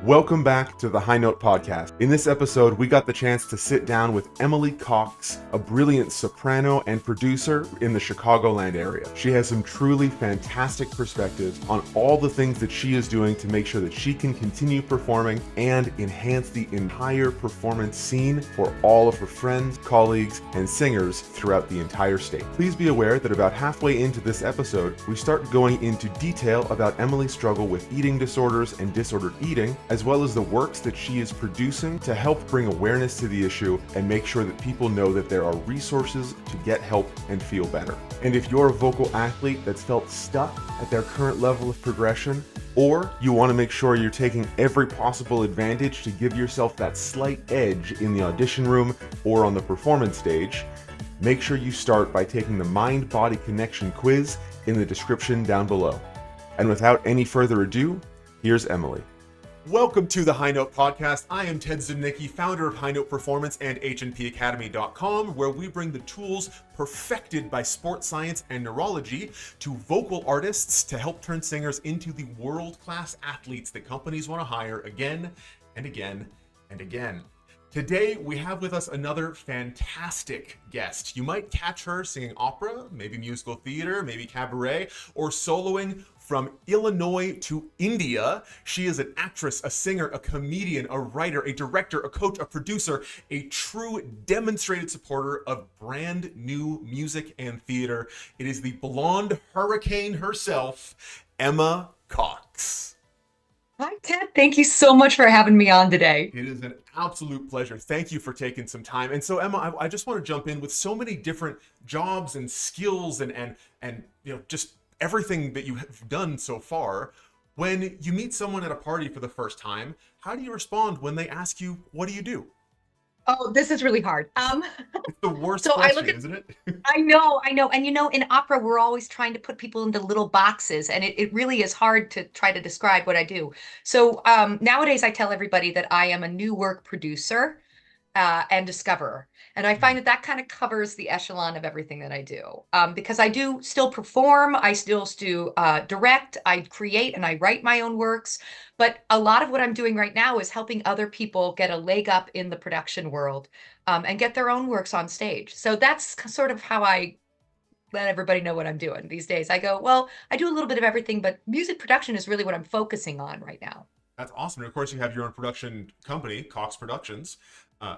Welcome back to the High Note Podcast. In this episode, we got the chance to sit down with Emily Cox, a brilliant soprano and producer in the Chicagoland area. She has some truly fantastic perspectives on all the things that she is doing to make sure that she can continue performing and enhance the entire performance scene for all of her friends, colleagues, and singers throughout the entire state. Please be aware that about halfway into this episode, we start going into detail about Emily's struggle with eating disorders and disordered eating, as well as the works that she is producing to help bring awareness to the issue and make sure that people know that there are resources to get help and feel better. And if you're a vocal athlete that's felt stuck at their current level of progression, or you want to make sure you're taking every possible advantage to give yourself that slight edge in the audition room or on the performance stage, make sure you start by taking the Mind-Body Connection quiz in the description down below. And without any further ado, here's Emily. Welcome to the High Note Podcast. I am Ted Zimnicki, founder of High Note Performance and HNPacademy.com, where we bring the tools perfected by sports science and neurology to vocal artists to help turn singers into the world-class athletes that companies want to hire again and again and again. Today, we have with us another fantastic guest. You might catch her singing opera, maybe musical theater, maybe cabaret, or soloing from Illinois to India. She is an actress, a singer, a comedian, a writer, a director, a coach, a producer, a true demonstrated supporter of brand new music and theater. It is the blonde hurricane herself, Emma Cox. Hi, Ted. Thank you so much for having me on today. It is an absolute pleasure. Thank you for taking some time. And so, Emma, I just want to jump in with so many different jobs and skills and just everything that you have done so far. When you meet someone at a party for the first time, how do you respond when they ask you, what do you do? Oh, this is really hard. It's the worst So I question, look at, isn't it? I know. And in opera, we're always trying to put people into little boxes, and it really is hard to try to describe what I do. So nowadays, I tell everybody that I am a new work producer and discoverer. And I find that that kind of covers the echelon of everything that I do, because I do still perform, I still do direct, I create and I write my own works. But a lot of what I'm doing right now is helping other people get a leg up in the production world, and get their own works on stage. So that's sort of how I let everybody know what I'm doing these days. I go, well, I do a little bit of everything, but music production is really what I'm focusing on right now. That's awesome. And of course, you have your own production company, Cox Productions.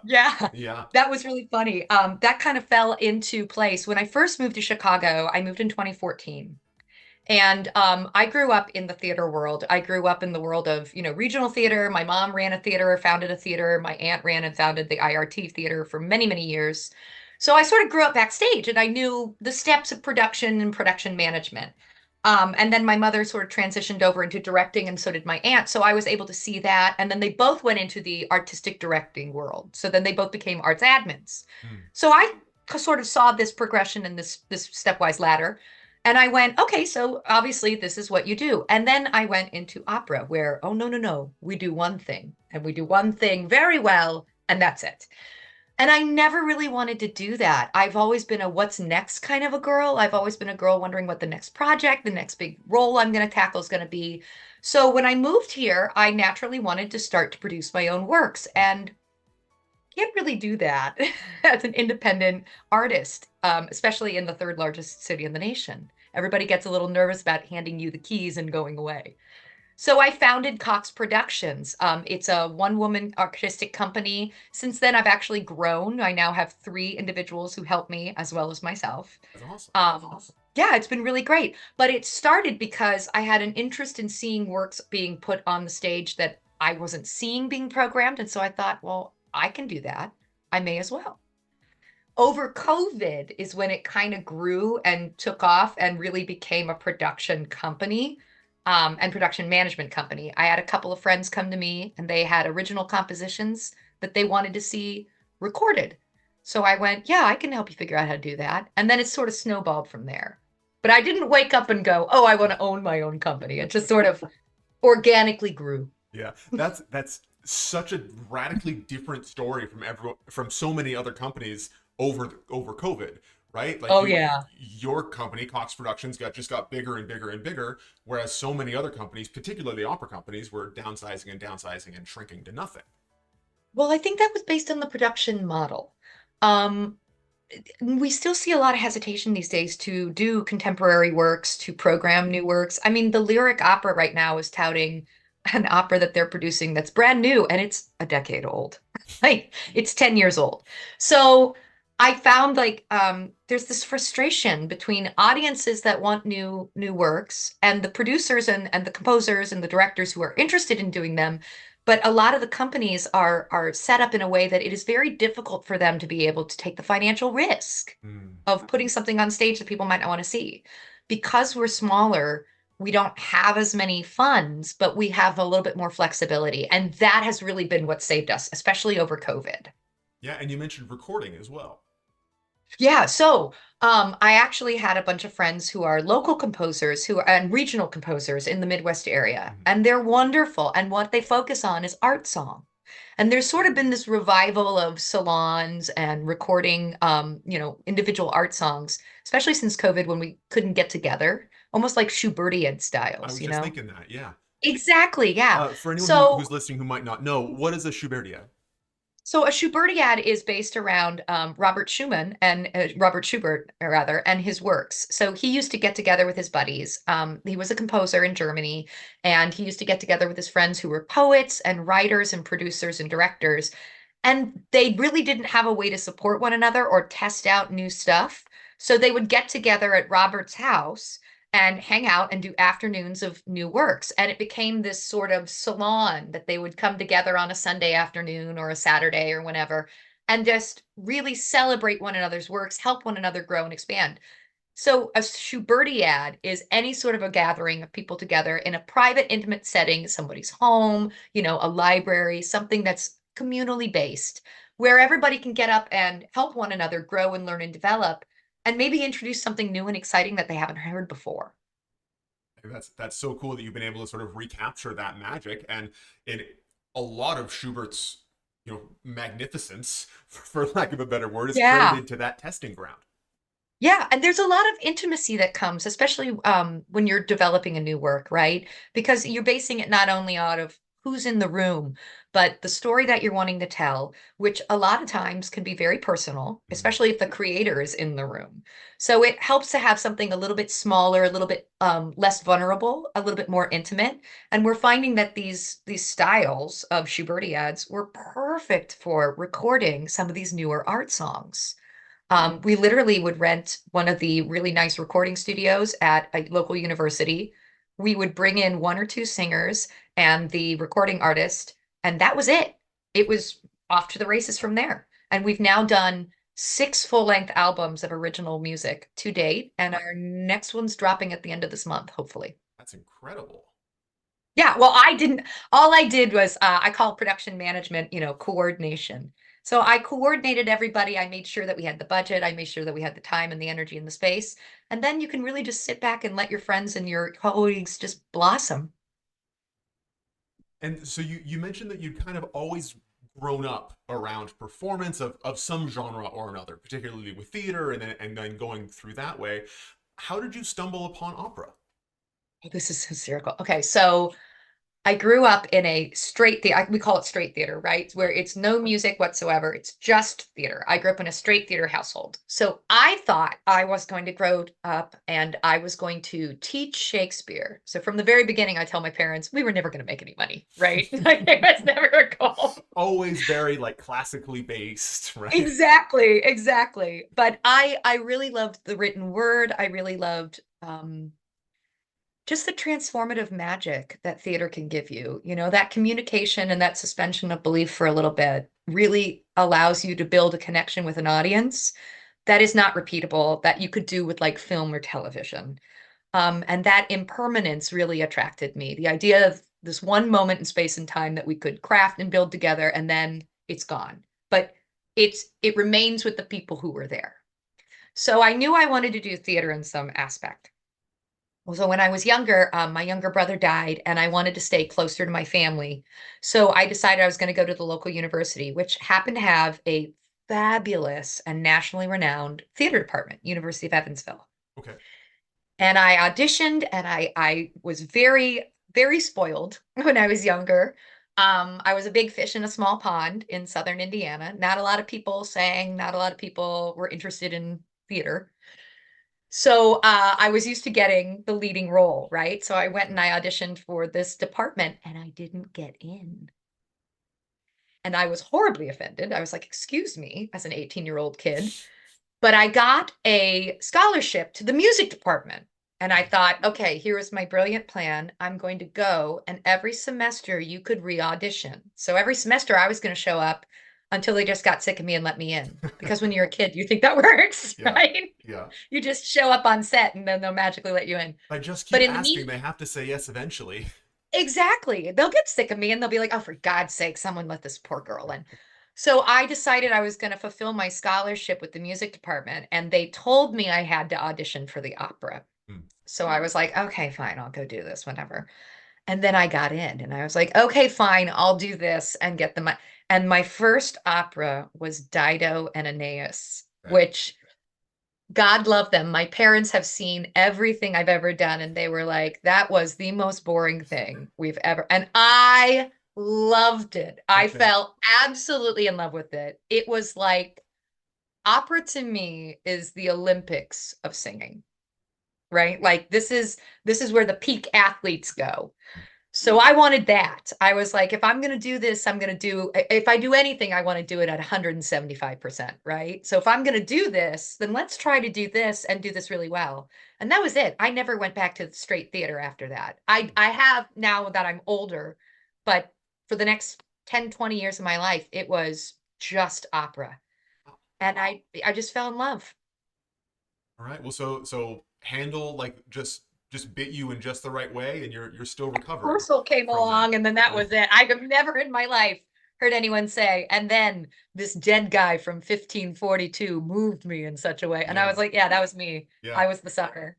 Yeah, Yeah. that was really funny. That kind of fell into place. When I first moved to Chicago, I moved in 2014. And I grew up in the theater world. I grew up in the world of, regional theater. My mom ran a theater, founded a theater. My aunt ran and founded the IRT theater for many, many years. So I sort of grew up backstage and I knew the steps of production and production management. And then my mother sort of transitioned over into directing, and so did my aunt. So I was able to see that. And then they both went into the artistic directing world. So then they both became arts admins. Hmm. So I sort of saw this progression and this stepwise ladder. And I went, okay, so obviously this is what you do. And then I went into opera where, oh, no, no, no, we do one thing and we do one thing very well, and that's it. And I never really wanted to do that. I've always been a what's next kind of a girl. I've always been a girl wondering what the next project, the next big role I'm going to tackle is going to be. So when I moved here, I naturally wanted to start to produce my own works and can't really do that as an independent artist, especially in the third largest city in the nation. Everybody gets a little nervous about handing you the keys and going away. So I founded Cox Productions. It's a one-woman artistic company. Since then, I've actually grown. I now have 3 individuals who help me as well as myself. That's awesome. Yeah, it's been really great. But it started because I had an interest in seeing works being put on the stage that I wasn't seeing being programmed. And so I thought, well, I can do that. I may as well. Over COVID is when it kind of grew and took off and really became a production company, and production management company. I had a couple of friends come to me and they had original compositions that they wanted to see recorded. So I went, yeah, I can help you figure out how to do that. And then it sort of snowballed from there. But I didn't wake up and go, oh, I want to own my own company. It just sort of organically grew. Yeah, that's such a radically different story from so many other companies over COVID, right? Like Oh you, yeah. your company, Cox Productions, got bigger and bigger and bigger, whereas so many other companies, particularly opera companies, were downsizing and downsizing and shrinking to nothing. Well, I think that was based on the production model. Um, we still see a lot of hesitation these days to do contemporary works, to program new works. I mean, the Lyric Opera right now is touting an opera that they're producing that's brand new and it's a decade old. Like it's 10 years old. So I found like there's this frustration between audiences that want new works and the producers and the composers and the directors who are interested in doing them. But a lot of the companies are set up in a way that it is very difficult for them to be able to take the financial risk Mm. of putting something on stage that people might not want to see. Because we're smaller, we don't have as many funds, but we have a little bit more flexibility. And that has really been what saved us, especially over COVID. Yeah, and you mentioned recording as well. Yeah, so I actually had a bunch of friends who are local composers who are and regional composers in the Midwest area, Mm-hmm. and they're wonderful. And what they focus on is art song. And there's sort of been this revival of salons and recording, individual art songs, especially since COVID when we couldn't get together, almost like Schubertian I styles, was you just know? thinking that, yeah. Exactly, yeah. For anyone So who's listening who might not know, what is a Schubertiad? So a Schubertiad is based around Robert Schubert, rather, and his works. So he used to get together with his buddies. He was a composer in Germany, and he used to get together with his friends who were poets and writers and producers and directors. And they really didn't have a way to support one another or test out new stuff. So they would get together at Robert's house and hang out and do afternoons of new works. And it became this sort of salon that they would come together on a Sunday afternoon or a Saturday or whenever and just really celebrate one another's works, help one another grow and expand. So a Schubertiad is any sort of a gathering of people together in a private, intimate setting, somebody's home, a library, something that's communally based, where everybody can get up and help one another grow and learn and develop, and maybe introduce something new and exciting that they haven't heard before. That's so cool that you've been able to sort of recapture that magic, and in a lot of Schubert's, magnificence, for lack of a better word, is Yeah. credited to that testing ground. Yeah, and there's a lot of intimacy that comes, especially when you're developing a new work, right? Because you're basing it not only out of who's in the room, but the story that you're wanting to tell, which a lot of times can be very personal, Mm. especially if the creator is in the room. So it helps to have something a little bit smaller, a little bit less vulnerable, a little bit more intimate. And we're finding that these styles of Schubertiads were perfect for recording some of these newer art songs. We literally would rent one of the really nice recording studios at a local university. We would bring in one or two singers and the recording artist, and that was it. It was off to the races from there. And we've now done six full-length albums of original music to date, and our next one's dropping at the end of this month, hopefully. That's incredible. Yeah, well, I didn't, all I did was I call production management, coordination. So I coordinated everybody. I made sure that we had the budget. I made sure that we had the time and the energy and the space. And then you can really just sit back and let your friends and your colleagues just blossom. And so you mentioned that you'd kind of always grown up around performance of some genre or another, particularly with theater and then going through that way. How did you stumble upon opera? Oh, this is hysterical. Okay, so I grew up in a straight theater. We call it straight theater, right? Where Right. it's no music whatsoever. It's just theater. I grew up in a straight theater household. So I thought I was going to grow up and I was going to teach Shakespeare. So from the very beginning, I tell my parents we were never going to make any money, right? Like it was never a goal. Always very like classically based, right? Exactly, exactly. But I really loved the written word. I really loved just the transformative magic that theater can give you. That communication and that suspension of belief for a little bit really allows you to build a connection with an audience that is not repeatable, that you could do with like film or television. And that impermanence really attracted me. The idea of this one moment in space and time that we could craft and build together, and then it's gone. But it remains with the people who were there. So I knew I wanted to do theater in some aspect. Well, so when I was younger, my younger brother died, and I wanted to stay closer to my family. So I decided I was going to go to the local university, which happened to have a fabulous and nationally renowned theater department, University of Evansville. Okay. And I auditioned and I was very, very spoiled when I was younger. I was a big fish in a small pond in southern Indiana. Not a lot of people sang, not a lot of people were interested in theater. So I was used to getting the leading role, right? So I went and I auditioned for this department and I didn't get in. And I was horribly offended. I was like, excuse me, as an 18-year-old kid. But I got a scholarship to the music department. And I thought, okay, here is my brilliant plan. I'm going to go, and every semester you could re-audition. So every semester I was going to show up until they just got sick of me and let me in. Because when you're a kid, you think that works, Yeah. right? Yeah. You just show up on set and then they'll magically let you in. I just But keep in the asking. mean, They have to say yes eventually. exactly. They'll get sick of me and they'll be like, oh, for God's sake, someone let this poor girl in. So I decided I was going to fulfill my scholarship with the music department, and they told me I had to audition for the opera. Hmm. So I was like, okay, fine, I'll go do this, whatever. And then I got in and I was like, okay, fine, I'll do this and get the money. And my first opera was Dido and Aeneas, Okay. which God love them. My parents have seen everything I've ever done, and they were like, that was the most boring thing we've ever. And I loved it. I Okay. fell absolutely in love with it. It was like opera to me is the Olympics of singing, right? Like this is where the peak athletes go. So I wanted that. I was like, if I'm going to do this, I'm going to do, if I do anything, I want to do it at 175%, right? So if I'm going to do this, then let's try to do this and do this really well. And that was it. I never went back to straight theater after that. I have now that I'm older, but for the next 10, 20 years of my life, it was just opera. And I just fell in love. All right. Well, so Handle like just bit you in just the right way, and you're still recovering Rehearsal came from that. along, and then that was it. I have never in my life heard anyone say, and then this dead guy from 1542 moved me in such a way. And I Yeah. was like, yeah, that was me. Yeah. I was the sucker.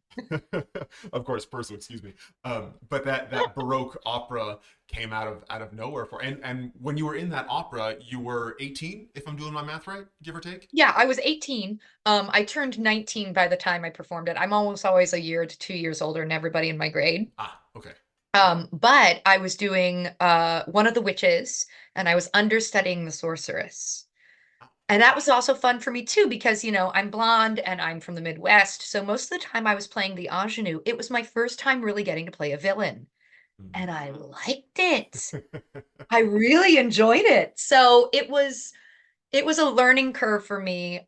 Of course, Perso, excuse me. But that Baroque opera came out of nowhere for and when you were in that opera, you were 18, if I'm doing my math right, give or take. Yeah, I was 18. I turned 19 by the time I performed it. I'm almost always a year to 2 years older than everybody in my grade. Ah, okay. But I was doing one of the witches, and I was understudying the sorceress. And that was also fun for me too, because, I'm blonde and I'm from the Midwest. So most of the time I was playing the ingenue. It was my first time really getting to play a villain. Mhm. And I liked it. I really enjoyed it. So it was a learning curve for me,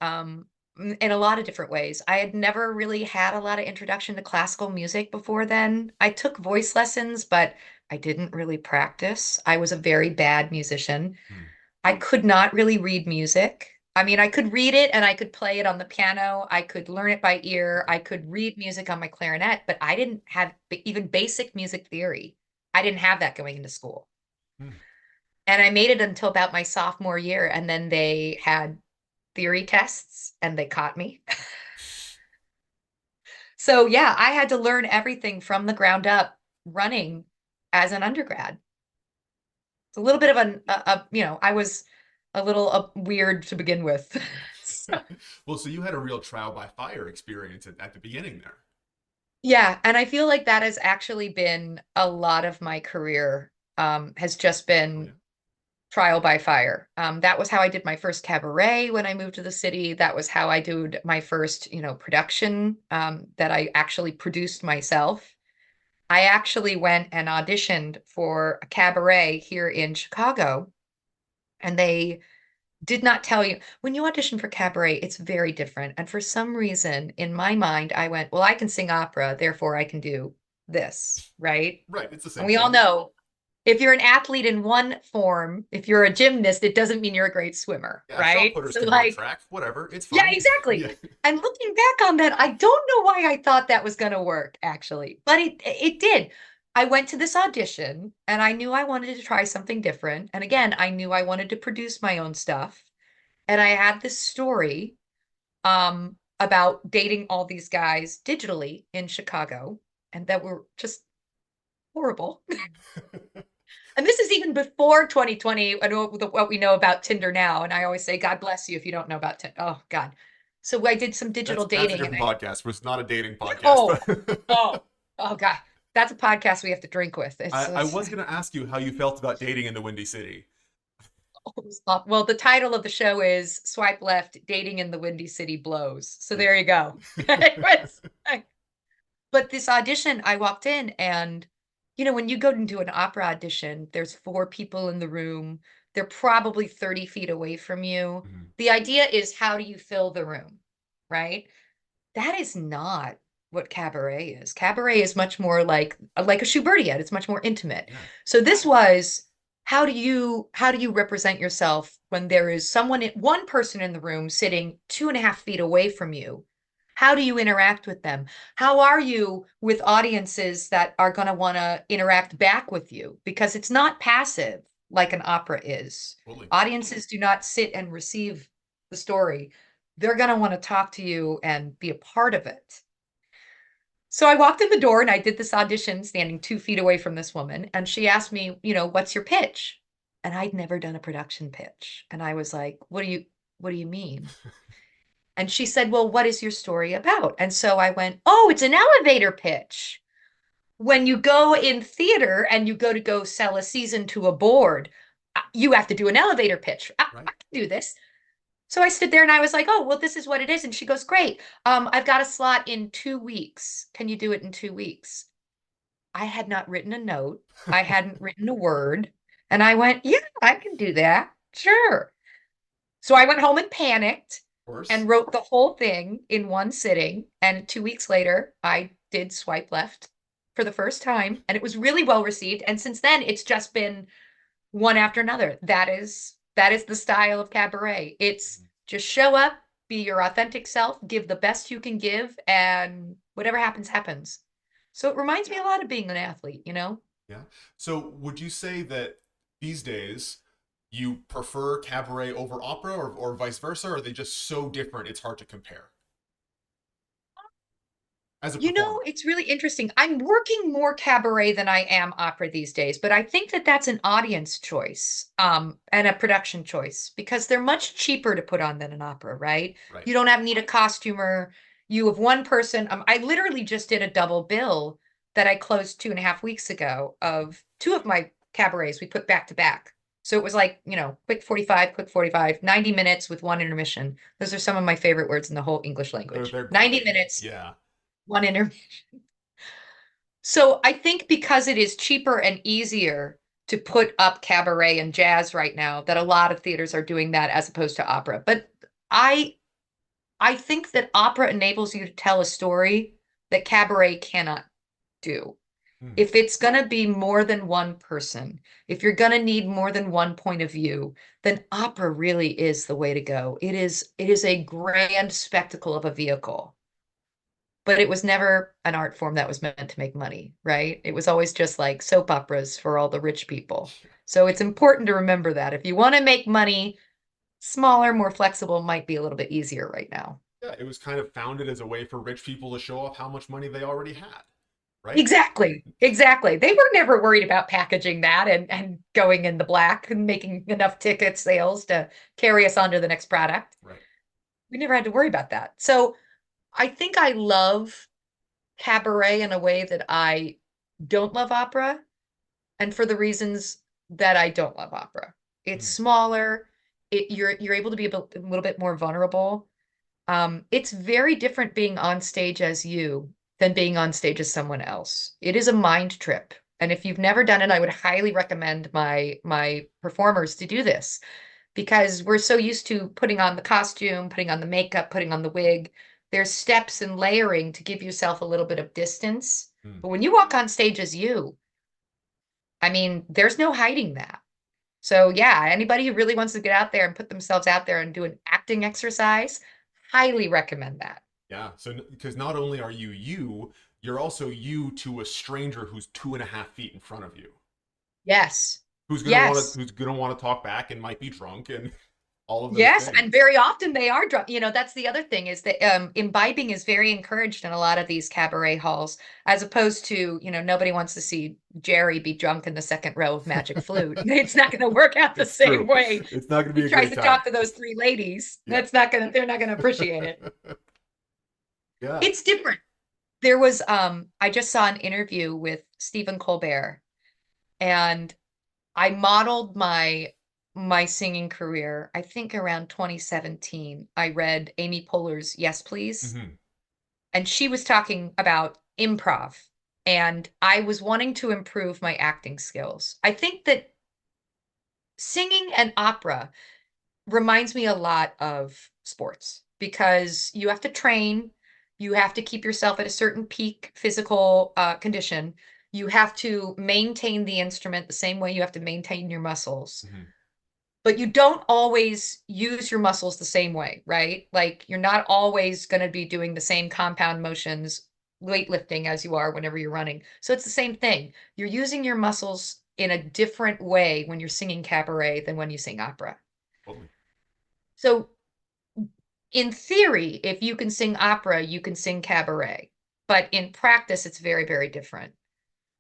in a lot of different ways. I had never really had a lot of introduction to classical music before then. I took voice lessons, but I didn't really practice. I was a very bad musician. Hmm. I could not really read music. I mean, I could read it and I could play it on the piano. I could learn it by ear. I could read music on my clarinet, but I didn't have even basic music theory. I didn't have that going into school. Hmm. And I made it until about my sophomore year, and then they had theory tests and they caught me. So, yeah, I had to learn everything from the ground up running as an undergrad. It's a little bit of I was a little weird to begin with. So, Well, so you had a real trial by fire experience at the beginning there. yeah, and I feel like that has actually been a lot of my career, has just Oh yeah. been trial by fire. That was how I did my first cabaret when I moved to the city. That was how I did my first, production, that I actually produced myself. I actually went and auditioned for a cabaret here in Chicago, and they did not tell you when you audition for cabaret, it's very different. And for some reason, in my mind, I went, well, I can sing opera, therefore I can do this, right? Right, it's the And same we all thing. know if you're an athlete in one form, if you're a gymnast, it doesn't mean you're a great swimmer, Yeah, shot right? putters So, can run like, track, whatever, it's yeah, fine. exactly. Yeah. And looking back on that, I don't know why I thought that was going to work, actually, but it did. I went to this audition and I knew I wanted to try something different. And again, I knew I wanted to produce my own stuff. And I had this story, about dating all these guys digitally in Chicago, and that were just horrible. And this is even before 2020 and what we know about Tinder now. And I always say, God bless you if you don't know about Tinder. Oh, God. So I did some digital That's a dating and different podcast. It's not a dating podcast, oh, but oh, oh, God. That's a podcast we have to drink with. I was going to ask you how you felt about dating in the Windy City. Well, the title of the show is Swipe Left, Dating in the Windy City Blows. So there you go. But this audition, I walked in and, when you go into an opera audition, there's four people in the room. They're probably 30 feet away from you. Mhm. The idea is how do you fill the room, right? That is not what cabaret is. Cabaret is much more like a Schubertiette. It's much more intimate. Yeah. So this was how do you represent yourself when there is one person in the room sitting 2.5 feet away from you? How do you interact with them? How are you with audiences that are going to want to interact back with you? Because it's not passive like an opera is. Totally. Audiences do not sit and receive the story. They're going to want to talk to you and be a part of it. So I walked in the door and I did this audition standing 2 feet away from this woman. And she asked me, what's your pitch? And I'd never done a production pitch. And I was like, what do you mean? And she said, well, what is your story about? And so I went, oh, it's an elevator pitch. When you go in theater and you go sell a season to a board, you have to do an elevator pitch. I Right. can do this. So I stood there and I was like, oh, well, this is what it is. And she goes, great. I've got a slot in 2 weeks. Can you do it in 2 weeks? I had not written a note. I hadn't written a word. And I went, yeah, I can do that. Sure. So I went home and panicked Of course. and wrote the whole thing in one sitting. And 2 weeks later, I did Swipe Left for the first time. And it was really well received. And since then, it's just been one after another. That is the style of cabaret. It's just show up, be your authentic self, give the best you can give, and whatever happens, happens. So it reminds me a lot of being an athlete. Yeah. So would you say that these days you prefer cabaret over opera or vice versa? Or are they just so different it's hard to compare as a performer? It's really interesting. I'm working more cabaret than I am opera these days, but I think that that's an audience choice, and a production choice because they're much cheaper to put on than an opera, right? Right. You don't need a costumer. You have one person. I literally just did a double bill that I closed 2.5 weeks ago of two of my cabarets we put back to back. So it was like, quick 45, 90 minutes with one intermission. Those are some of my favorite words in the whole English language. They're 90 great. minutes, Yeah. one intermission. So I think because it is cheaper and easier to put up cabaret and jazz right now, that a lot of theaters are doing that as opposed to opera. But I I think that opera enables you to tell a story that cabaret cannot do. Hmm. If it's going to be more than one person, if you're going to need more than one point of view, then opera really is the way to go. It is a grand spectacle of a vehicle, but it was never an art form that was meant to make money, right? It was always just like soap operas for all the rich people. So it's important to remember that if you want to make money, smaller, more flexible might be a little bit easier right now. Yeah, it was kind of founded as a way for rich people to show off how much money they already had, right? Exactly. Exactly. They were never worried about packaging that and going in the black and making enough ticket sales to carry us on to the next product. Right. We never had to worry about that. So I think I love cabaret in a way that I don't love opera, and for the reasons that I don't love opera. It's Hmm. smaller. You're able to be a little bit more vulnerable. It's very different being on stage as you than being on stage as someone else. It is a mind trip. And if you've never done it, I would highly recommend my performers to do this because we're so used to putting on the costume, putting on the makeup, putting on the wig. There's steps and layering to give yourself a little bit of distance. Hmm. But when you walk on stage as you, I mean, there's no hiding that. So yeah, anybody who really wants to get out there and put themselves out there and do an acting exercise, highly recommend that. Yeah. So because not only are you you, you're also you to a stranger who's 2.5 feet in front of you, Yes. who's gonna want to Yes. who's gonna want to talk back and might be drunk and All of those Yes, and things. very often they are drunk. That's the other thing is that imbibing is very encouraged in a lot of these cabaret halls, as opposed to, nobody wants to see Jerry be drunk in the second row of Magic Flute. It's not going to work out the It's same true. way. It's not going to be He a tries great to time. talk to those three ladies. Yeah. They're not going to appreciate it. Yeah. It's different. There was, I just saw an interview with Stephen Colbert, and I modeled my singing career, I think around 2017. I read Amy Poehler's Yes, Please, Hmm. and she was talking about improv, and I was wanting to improve my acting skills. I think that singing and opera reminds me a lot of sports because you have to train, you have to keep yourself at a certain peak physical condition. You have to maintain the instrument the same way you have to maintain your muscles, Hmm. but you don't always use your muscles the same way, right? Like you're not always going to be doing the same compound motions weightlifting as you are whenever you're running. So it's the same thing. You're using your muscles in a different way when you're singing cabaret than when you sing opera. Totally. So in theory, if you can sing opera, you can sing cabaret. But in practice, it's very, very different.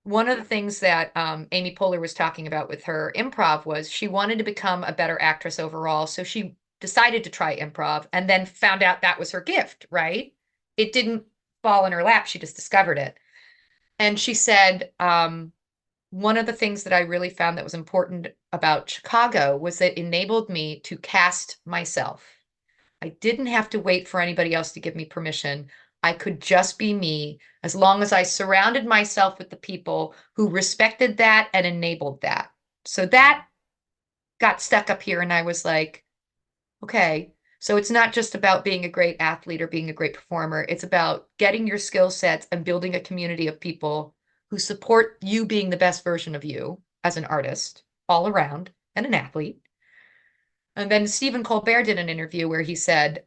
One of the things that Amy Poehler was talking about with her improv was she wanted to become a better actress overall. So she decided to try improv and then found out that was her gift, right? It didn't fall in her lap. She just discovered it. And she said, one of the things that I really found that was important about Chicago was that it enabled me to cast myself. I didn't have to wait for anybody else to give me permission. I could just be me as long as I surrounded myself with the people who respected that and enabled that. So that got stuck up here, and I was like, okay, so it's not just about being a great athlete or being a great performer. It's about getting your skill sets and building a community of people who support you being the best version of you as an artist all around and an athlete. And then Stephen Colbert did an interview where he said,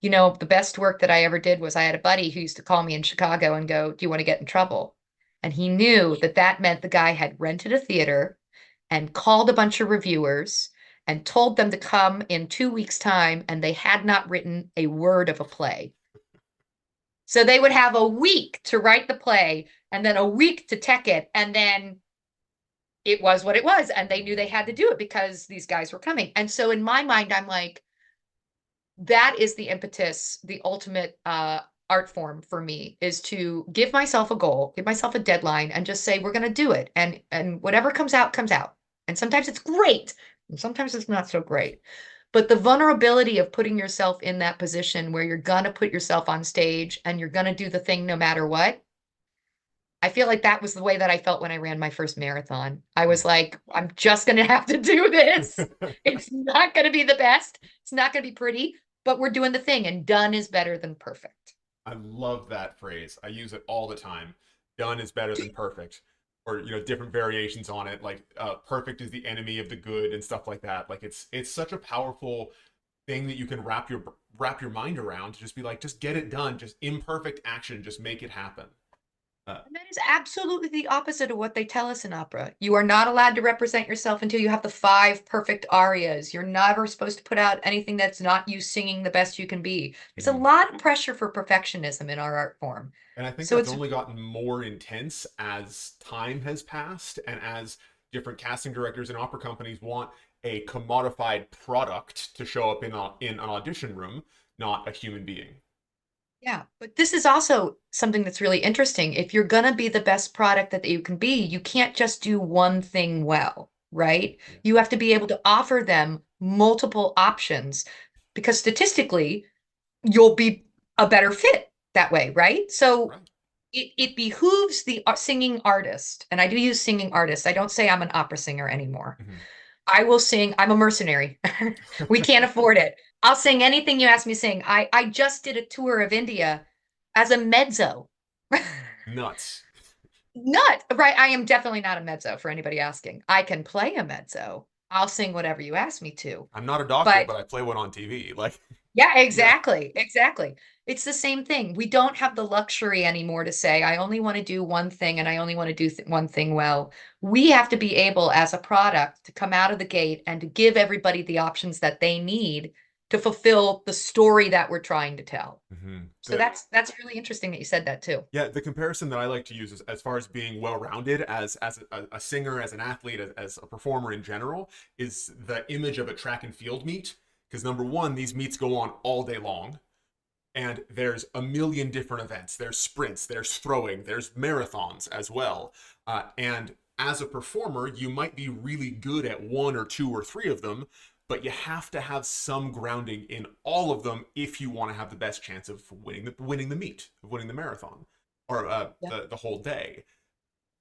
the best work that I ever did was I had a buddy who used to call me in Chicago and go, "Do you want to get in trouble?" And he knew that that meant the guy had rented a theater and called a bunch of reviewers and told them to come in 2 weeks' time, and they had not written a word of a play. So they would have a week to write the play and then a week to tech it, and then it was what it was. And they knew they had to do it because these guys were coming. And so in my mind, I'm like, that is the impetus, the ultimate art form for me is to give myself a goal, give myself a deadline, and just say we're going to do it, and whatever comes out comes out. And sometimes it's great, and sometimes it's not so great. But the vulnerability of putting yourself in that position where you're going to put yourself on stage and you're going to do the thing no matter what. I feel like that was the way that I felt when I ran my first marathon. I was like, I'm just going to have to do this. It's not going to be the best. It's not going to be pretty, but we're doing the thing, and done is better than perfect. I love that phrase. I use it all the time. Done is better than perfect. Or, different variations on it, like perfect is the enemy of the good and stuff like that. Like it's such a powerful thing that you can wrap your mind around to just be like, just get it done, just imperfect action, just make it happen. Uh, And that is absolutely the opposite of what they tell us in opera. You are not allowed to represent yourself until you have the five perfect arias. You're never supposed to put out anything that's not you singing the best you can be. There's a mhm. lot of pressure for perfectionism in our art form. And I think So that's it's, only gotten more intense as time has passed and as different casting directors and opera companies want a commodified product to show up in an audition room, not a human being. yeah, but this is also something that's really interesting. If you're going to be the best product that you can be, you can't just do one thing well, right? Yeah. You have to be able to offer them multiple options because statistically, you'll be a better fit that way, right? So Right. it behooves the singing artist, and I do use singing artist. I don't say I'm an opera singer anymore. Mhm. I will sing. I'm a mercenary. We can't afford it. I'll sing anything you ask me to sing. I just did a tour of India as a mezzo. Nuts. Not right. I am definitely not a mezzo for anybody asking. I can play a mezzo. I'll sing whatever you ask me to. I'm not a doctor, But but I play one on TV. Like, yeah, yeah. exactly. Exactly. It's the same thing. We don't have the luxury anymore to say, I only want to do one thing and I only want to do one thing well. We have to be able, as a product, to come out of the gate and to give everybody the options that they need to fulfill the story that we're trying to tell. So The that's really interesting that you said that too. Yeah, the comparison that I like to use is, as far as being well-rounded as a singer, as an athlete, as a performer in general, is the image of a track and field meet. Because number one, these meets go on all day long, and there's a million different events. There's sprints, there's throwing, there's marathons as well. And as a performer, you might be really good at one or two or three of them, but you have to have some grounding in all of them if you want to have the best chance of winning the meet, of winning the marathon, or Yeah. the whole day.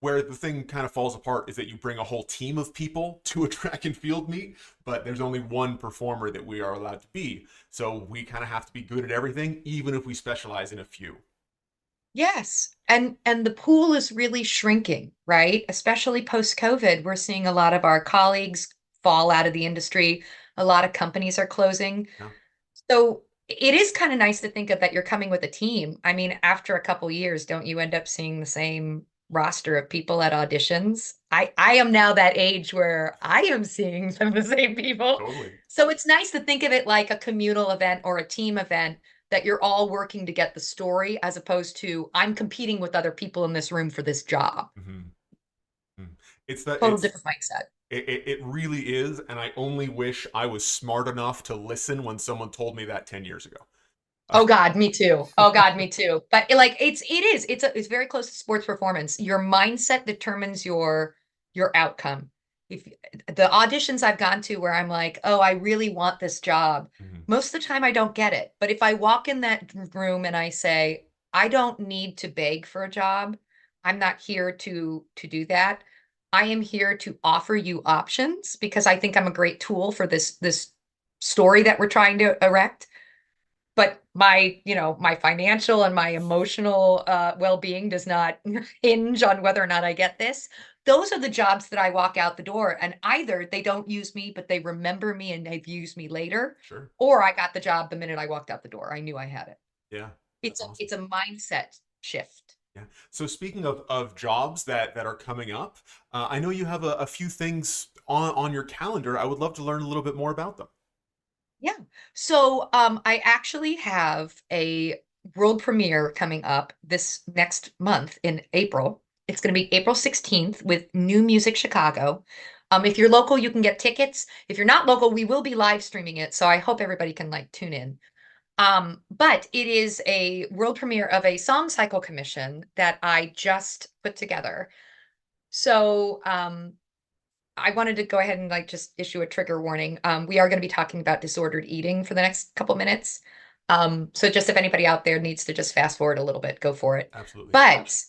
Where the thing kind of falls apart is that you bring a whole team of people to a track and field meet, but there's only one performer that we are allowed to be. So we kind of have to be good at everything, even if we specialize in a few. Yes. And the pool is really shrinking, right? Especially post-COVID, we're seeing a lot of our colleagues fall out of the industry. A lot of companies are closing. Yeah, So it is kind of nice to think of that you're coming with a team. I mean, after a couple years, don't you end up seeing the same roster of people at auditions? I am now that age where I am seeing some of the same people. totally. So it's nice to think of it like a communal event or a team event that you're all working to get the story as opposed to I'm competing with other people in this room for this job. Mm-hmm. It's that Total different mindset. it really is, and I only wish I was smart enough to listen when someone told me that 10 years ago. Oh God, me too. Oh God, me too. But like it's very close to sports performance. Your mindset determines your outcome. If the auditions I've gone to where I'm like, "Oh, I really want this job." Mhm. Most of the time I don't get it. But if I walk in that room and I say, "I don't need to beg for a job. I'm not here to do that. I am here to offer you options because I think I'm a great tool for this story that we're trying to erect." But my, my financial and my emotional well-being does not hinge on whether or not I get this. Those are the jobs that I walk out the door, and either they don't use me, but they remember me and they've used me later, Sure. or I got the job the minute I walked out the door. I knew I had it. Yeah, It's that's a awesome. it's a mindset shift. Yeah. So speaking of jobs that are coming up, I know you have a few things on your calendar. I would love to learn a little bit more about them. Yeah. So I actually have a world premiere coming up this next month in April. It's going to be April 16th with New Music Chicago. If you're local, you can get tickets. If you're not local, we will be live streaming it. So I hope everybody can like tune in. But it is a world premiere of a song cycle commission that I just put together. So I wanted to go ahead and like just issue a trigger warning. We are going to be talking about disordered eating for the next couple minutes. So just if anybody out there needs to just fast forward a little bit, go for it. Absolutely. But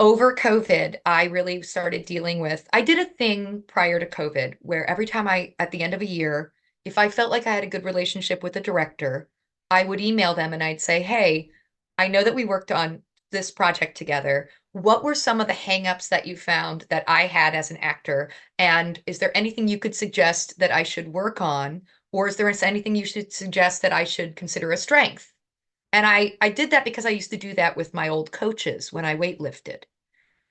over COVID, I really started dealing with, I did a thing prior to COVID where every time at the end of a year, if I felt like I had a good relationship with a director, I would email them and I'd say, hey, I know that we worked on this project together. What were some of the hangups that you found that I had as an actor? And is there anything you could suggest that I should work on? Or is there anything you should suggest that I should consider a strength? And I did that because I used to do that with my old coaches when I weightlifted.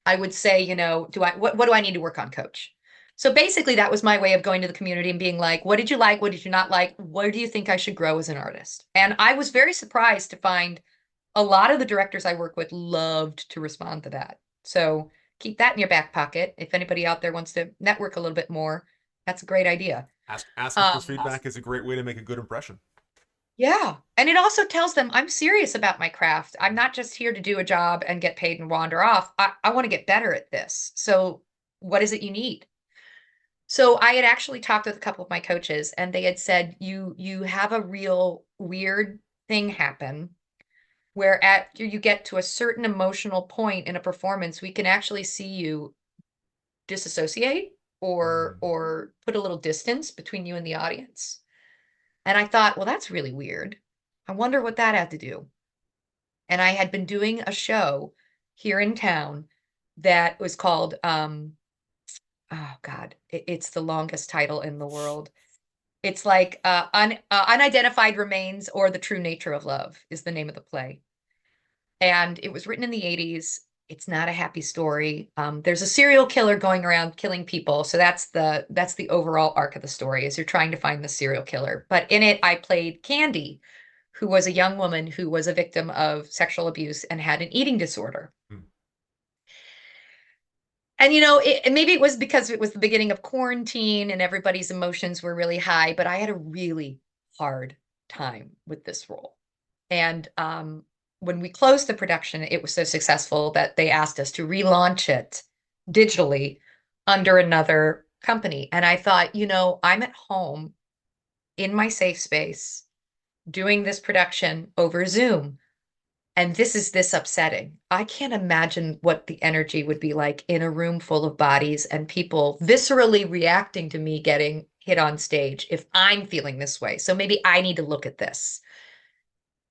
I would say, what do I need to work on, coach? So basically that was my way of going to the community and being like, what did you like? What did you not like? Where do you think I should grow as an artist? And I was very surprised to find a lot of the directors I work with loved to respond to that. So keep that in your back pocket. If anybody out there wants to network a little bit more, that's a great idea. Asking for Um, feedback is a great way to make a good impression. yeah. And it also tells them I'm serious about my craft. I'm not just here to do a job and get paid and wander off. I want to get better at this. So what is it you need? So I had actually talked with a couple of my coaches and they had said, you have a real weird thing happen where at you get to a certain emotional point in a performance, we can actually see you disassociate or Mm. or put a little distance between you and the audience. And I thought, well, that's really weird. I wonder what that had to do. And I had been doing a show here in town that was called oh God, it's the longest title in the world. It's like Unidentified Remains or The True Nature of Love is the name of the play. And it was written in the 80s. It's not a happy story. There's a serial killer going around killing people. So that's the overall arc of the story is you're trying to find the serial killer. But in it, I played Candy, who was a young woman who was a victim of sexual abuse and had an eating disorder. Mm. And maybe it was because it was the beginning of quarantine and everybody's emotions were really high, but I had a really hard time with this role. And when we closed the production, it was so successful that they asked us to relaunch it digitally under another company. And I thought, I'm at home in my safe space doing this production over Zoom. And this is this upsetting. I can't imagine what the energy would be like in a room full of bodies and people viscerally reacting to me getting hit on stage if I'm feeling this way. So maybe I need to look at this.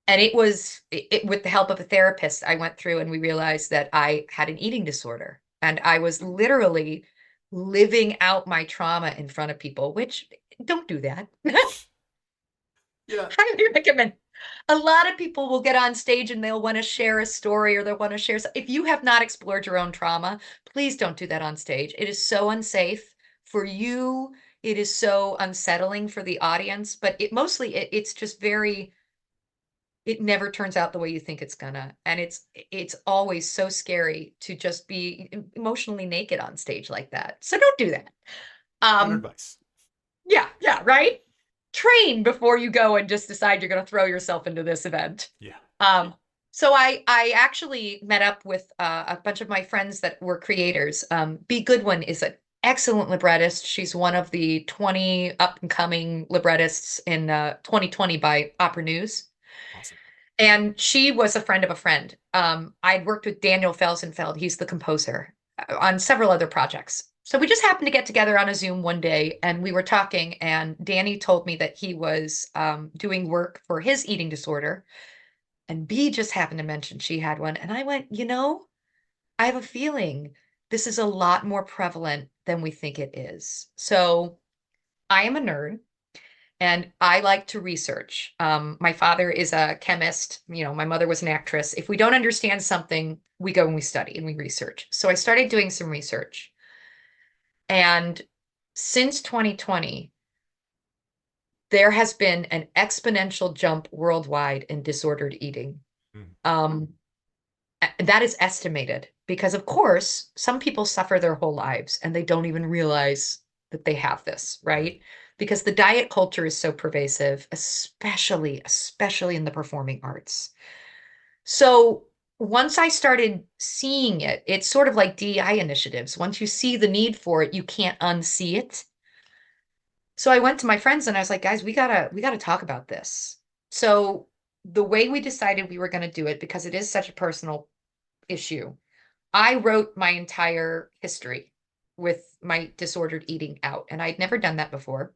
And with the help of a therapist, I went through and we realized that I had an eating disorder. And I was literally living out my trauma in front of people, which don't do that. Yeah. Highly recommend. A lot of people will get on stage and they'll want to share a story or they'll want to share. If you have not explored your own trauma, please don't do that on stage. It is so unsafe for you. It is so unsettling for the audience, but it's just it never turns out the way you think it's gonna. And it's always so scary to just be emotionally naked on stage like that. So don't do that. Good Um, advice. yeah, right? Train before you go and just decide you're going to throw yourself into this event. Yeah. So I actually met up with a bunch of my friends that were creators. B. Goodwin is an excellent librettist. She's one of the 20 up and coming librettists in 2020 by Opera News. Awesome. And she was a friend of a friend. I'd worked with Daniel Felsenfeld, he's the composer, on several other projects. So we just happened to get together on a Zoom one day and we were talking, and Danny told me that he was doing work for his eating disorder. And B just happened to mention she had one. And I went, I have a feeling this is a lot more prevalent than we think it is. So I am a nerd. And I like to research. My father is a chemist. My mother was an actress. If we don't understand something, we go and we study and we research. So I started doing some research. And since 2020, there has been an exponential jump worldwide in disordered eating. Mm. Um, that is estimated because, of course, some people suffer their whole lives and they don't even realize that they have this, right? Because the diet culture is so pervasive, especially in the performing arts. So once I started seeing it, it's sort of like DEI initiatives. Once you see the need for it, you can't unsee it. So I went to my friends and I was like, guys, we gotta talk about this. So the way we decided we were going to do it, because it is such a personal issue, I wrote my entire history with my disordered eating out, and I'd never done that before.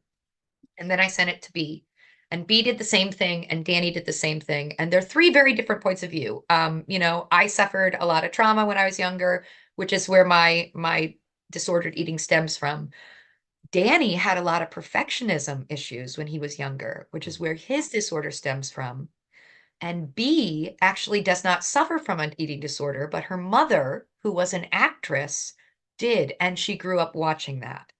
And then I sent it to B, and B did the same thing, and Danny did the same thing. And they're three very different points of view. I suffered a lot of trauma when I was younger, which is where my disordered eating stems from. Danny had a lot of perfectionism issues when he was younger, which is where his disorder stems from. And B actually does not suffer from an eating disorder, but her mother, who was an actress, did. And she grew up watching that.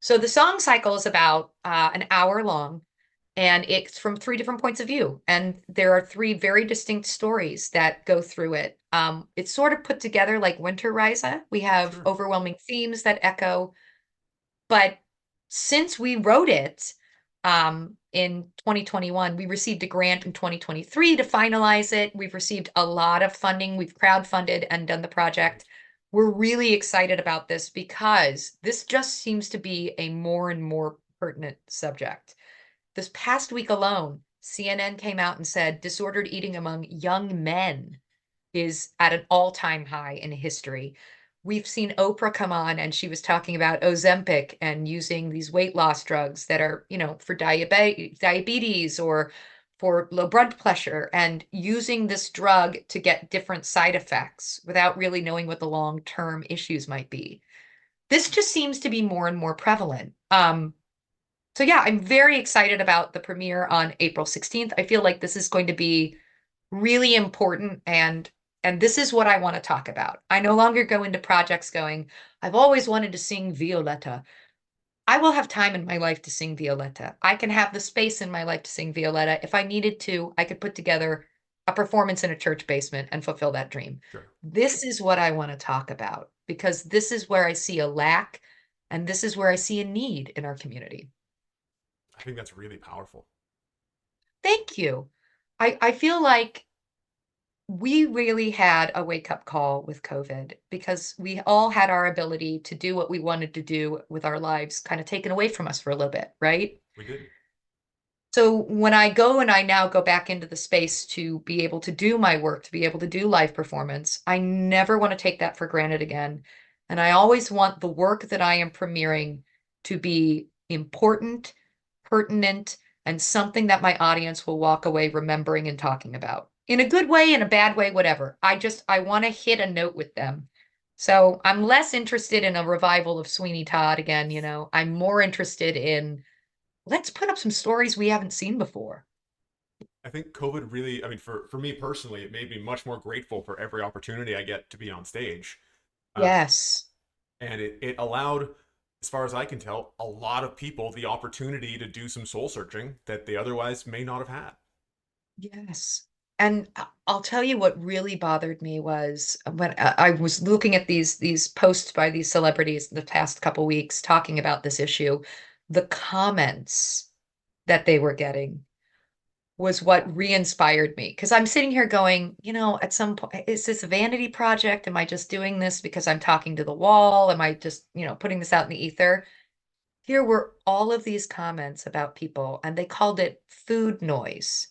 So the song cycle is about an hour long, and it's from three different points of view. And there are three very distinct stories that go through it. It's sort of put together like Winter Risa. We have Sure. overwhelming themes that echo. But since we wrote it in 2021, we received a grant in 2023 to finalize it. We've received a lot of funding. We've crowdfunded and done the project. We're really excited about this because this just seems to be a more and more pertinent subject. This past week alone, CNN came out and said disordered eating among young men is at an all-time high in history. We've seen Oprah come on and she was talking about Ozempic and using these weight loss drugs that are, for diabetes or for low blood pressure, and using this drug to get different side effects without really knowing what the long-term issues might be. This just seems to be more and more prevalent. So yeah, I'm very excited about the premiere on April 16th. I feel like this is going to be really important, and this is what I want to talk about. I no longer go into projects going, I've always wanted to sing Violetta. I will have time in my life to sing Violetta. I can have the space in my life to sing Violetta. If I needed to, I could put together a performance in a church basement and fulfill that dream. Sure. This is what I want to talk about because this is where I see a lack and this is where I see a need in our community. I think that's really powerful. Thank you. I feel like we really had a wake up call with COVID because we all had our ability to do what we wanted to do with our lives kind of taken away from us for a little bit, right? We did. So when I go and I now go back into the space to be able to do my work, to be able to do live performance, I never want to take that for granted again. And I always want the work that I am premiering to be important, pertinent, and something that my audience will walk away remembering and talking about. In a good way, in a bad way, whatever. I want to hit a note with them. So I'm less interested in a revival of Sweeney Todd again, you know. I'm more interested in let's put up some stories we haven't seen before. I think COVID really, I mean, for me personally, it made me much more grateful for every opportunity I get to be on stage. Uh, Yes. and it allowed, as far as I can tell, a lot of people the opportunity to do some soul searching that they otherwise may not have had. Yes. And I'll tell you what really bothered me was when I was looking at these posts by these celebrities the past couple weeks talking about this issue, the comments that they were getting was what re-inspired me. Because I'm sitting here going, you know, at some point, is this a vanity project? Am I just doing this because I'm talking to the wall? Am I just, you know, putting this out in the ether? Here were all of these comments about people, and they called it food noise,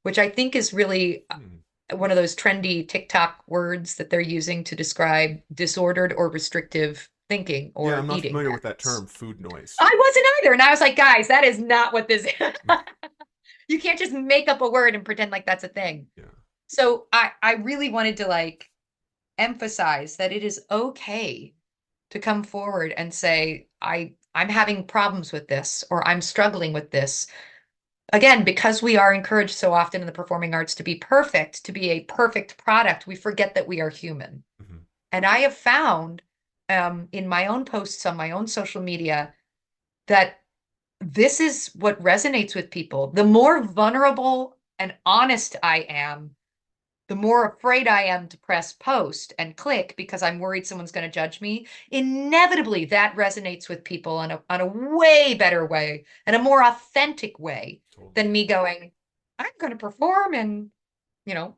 which I think is really Hmm. one of those trendy TikTok words that they're using to describe disordered or restrictive thinking Yeah, or I'm not eating familiar with that patterns. term, food noise. I wasn't either. And I was like, guys, that is not what this is. You can't just make up a word and pretend like that's a thing. Yeah. So I really wanted to like emphasize that it is okay to come forward and say, I'm having problems with this or I'm struggling with this. Again, because we are encouraged so often in the performing arts to be perfect, to be a perfect product, we forget that we are human. Hmm. And I have found in my own posts on my own social media that this is what resonates with people. The more vulnerable and honest I am, the more afraid I am to press post and click because I'm worried someone's going to judge me. Inevitably, that resonates with people on a way better way and a more authentic way Totally. than me going, I'm going to perform in, you know,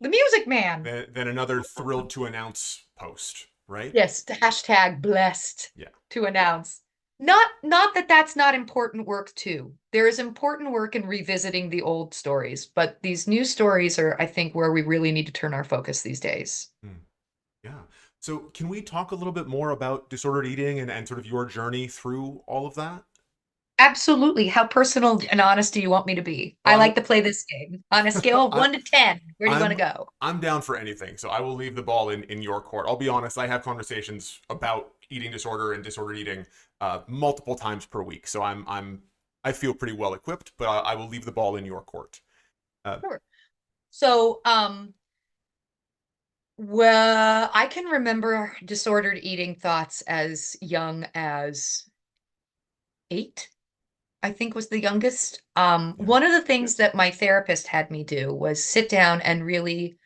the Music Man. Then another thrilled to announce post, right? Yes, the hashtag blessed Yeah. to announce. Not that that's not important work too. There is important work in revisiting the old stories, but these new stories are, I think, where we really need to turn our focus these days. Hmm. Yeah. So can we talk a little bit more about disordered eating and sort of your journey through all of that? Absolutely. How personal and honest do you want me to be? I like Well, to play this game. On a scale of I, 1 to 10, where do you want to I'm go? I'm down for anything, so I will leave the ball in your court. I'll be honest, I have conversations about eating disorder and disordered eating multiple times per week, so I feel pretty well equipped, but I will leave the ball in your court. Uh, Sure. So, well, I can remember disordered eating thoughts as young as 8. I think was the youngest. yeah. One of the things that my therapist had me do was sit down and really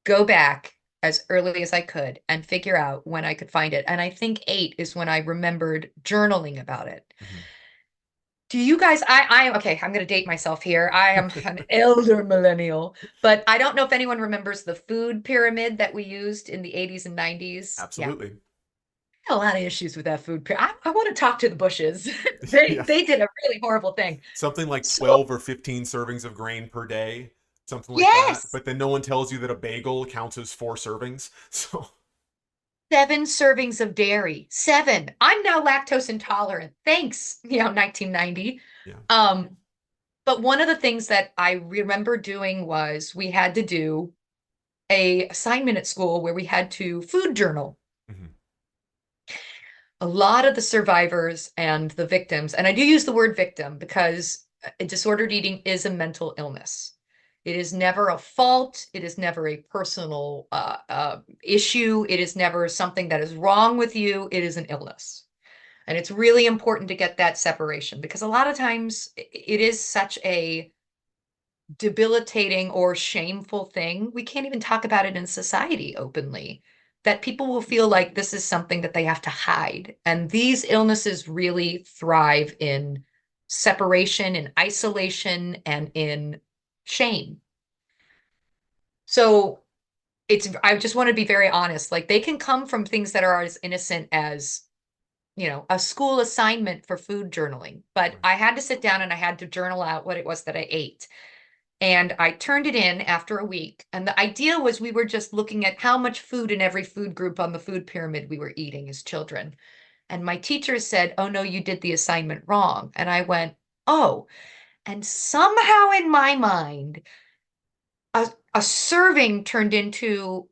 go back as early as I could and figure out when I could find it. And I think 8 is when I remembered journaling about it. Mhm. Do you guys, okay, I'm going to date myself here. I am an elder millennial, but I don't know if anyone remembers the food pyramid that we used in the 80s and 90s. Yeah. Absolutely. A lot of issues with that food pyramid. I want to talk to the bushes. They Yeah. they did a really horrible thing. Something like So 12 or 15 servings of grain per day, something like that. yes, But then no one tells you that a bagel counts as 4 servings. So, 7 servings of dairy. 7. I'm now lactose intolerant. Thanks, 1990. yeah. Um, but one of the things that I remember doing was we had to do a assignment at school where we had to food journal. Hmm. a lot of the survivors and the victims, and I do use the word victim because disordered eating is a mental illness. It is never a fault. It is never a personal issue. It is never something that is wrong with you. It is an illness. And it's really important to get that separation because a lot of times it is such a debilitating or shameful thing. We can't even talk about it in society openly, that people will feel like this is something that they have to hide. And these illnesses really thrive in separation, in isolation, and in shame. So I just want to be very honest. Like they can come from things that are as innocent as, a school assignment for food journaling. But Right. I had to sit down and I had to journal out what it was that I ate. And I turned it in after a week. And the idea was we were just looking at how much food in every food group on the food pyramid we were eating as children. And my teacher said, "Oh, no, you did the assignment wrong." And I went, "Oh." And somehow in my mind, a serving turned into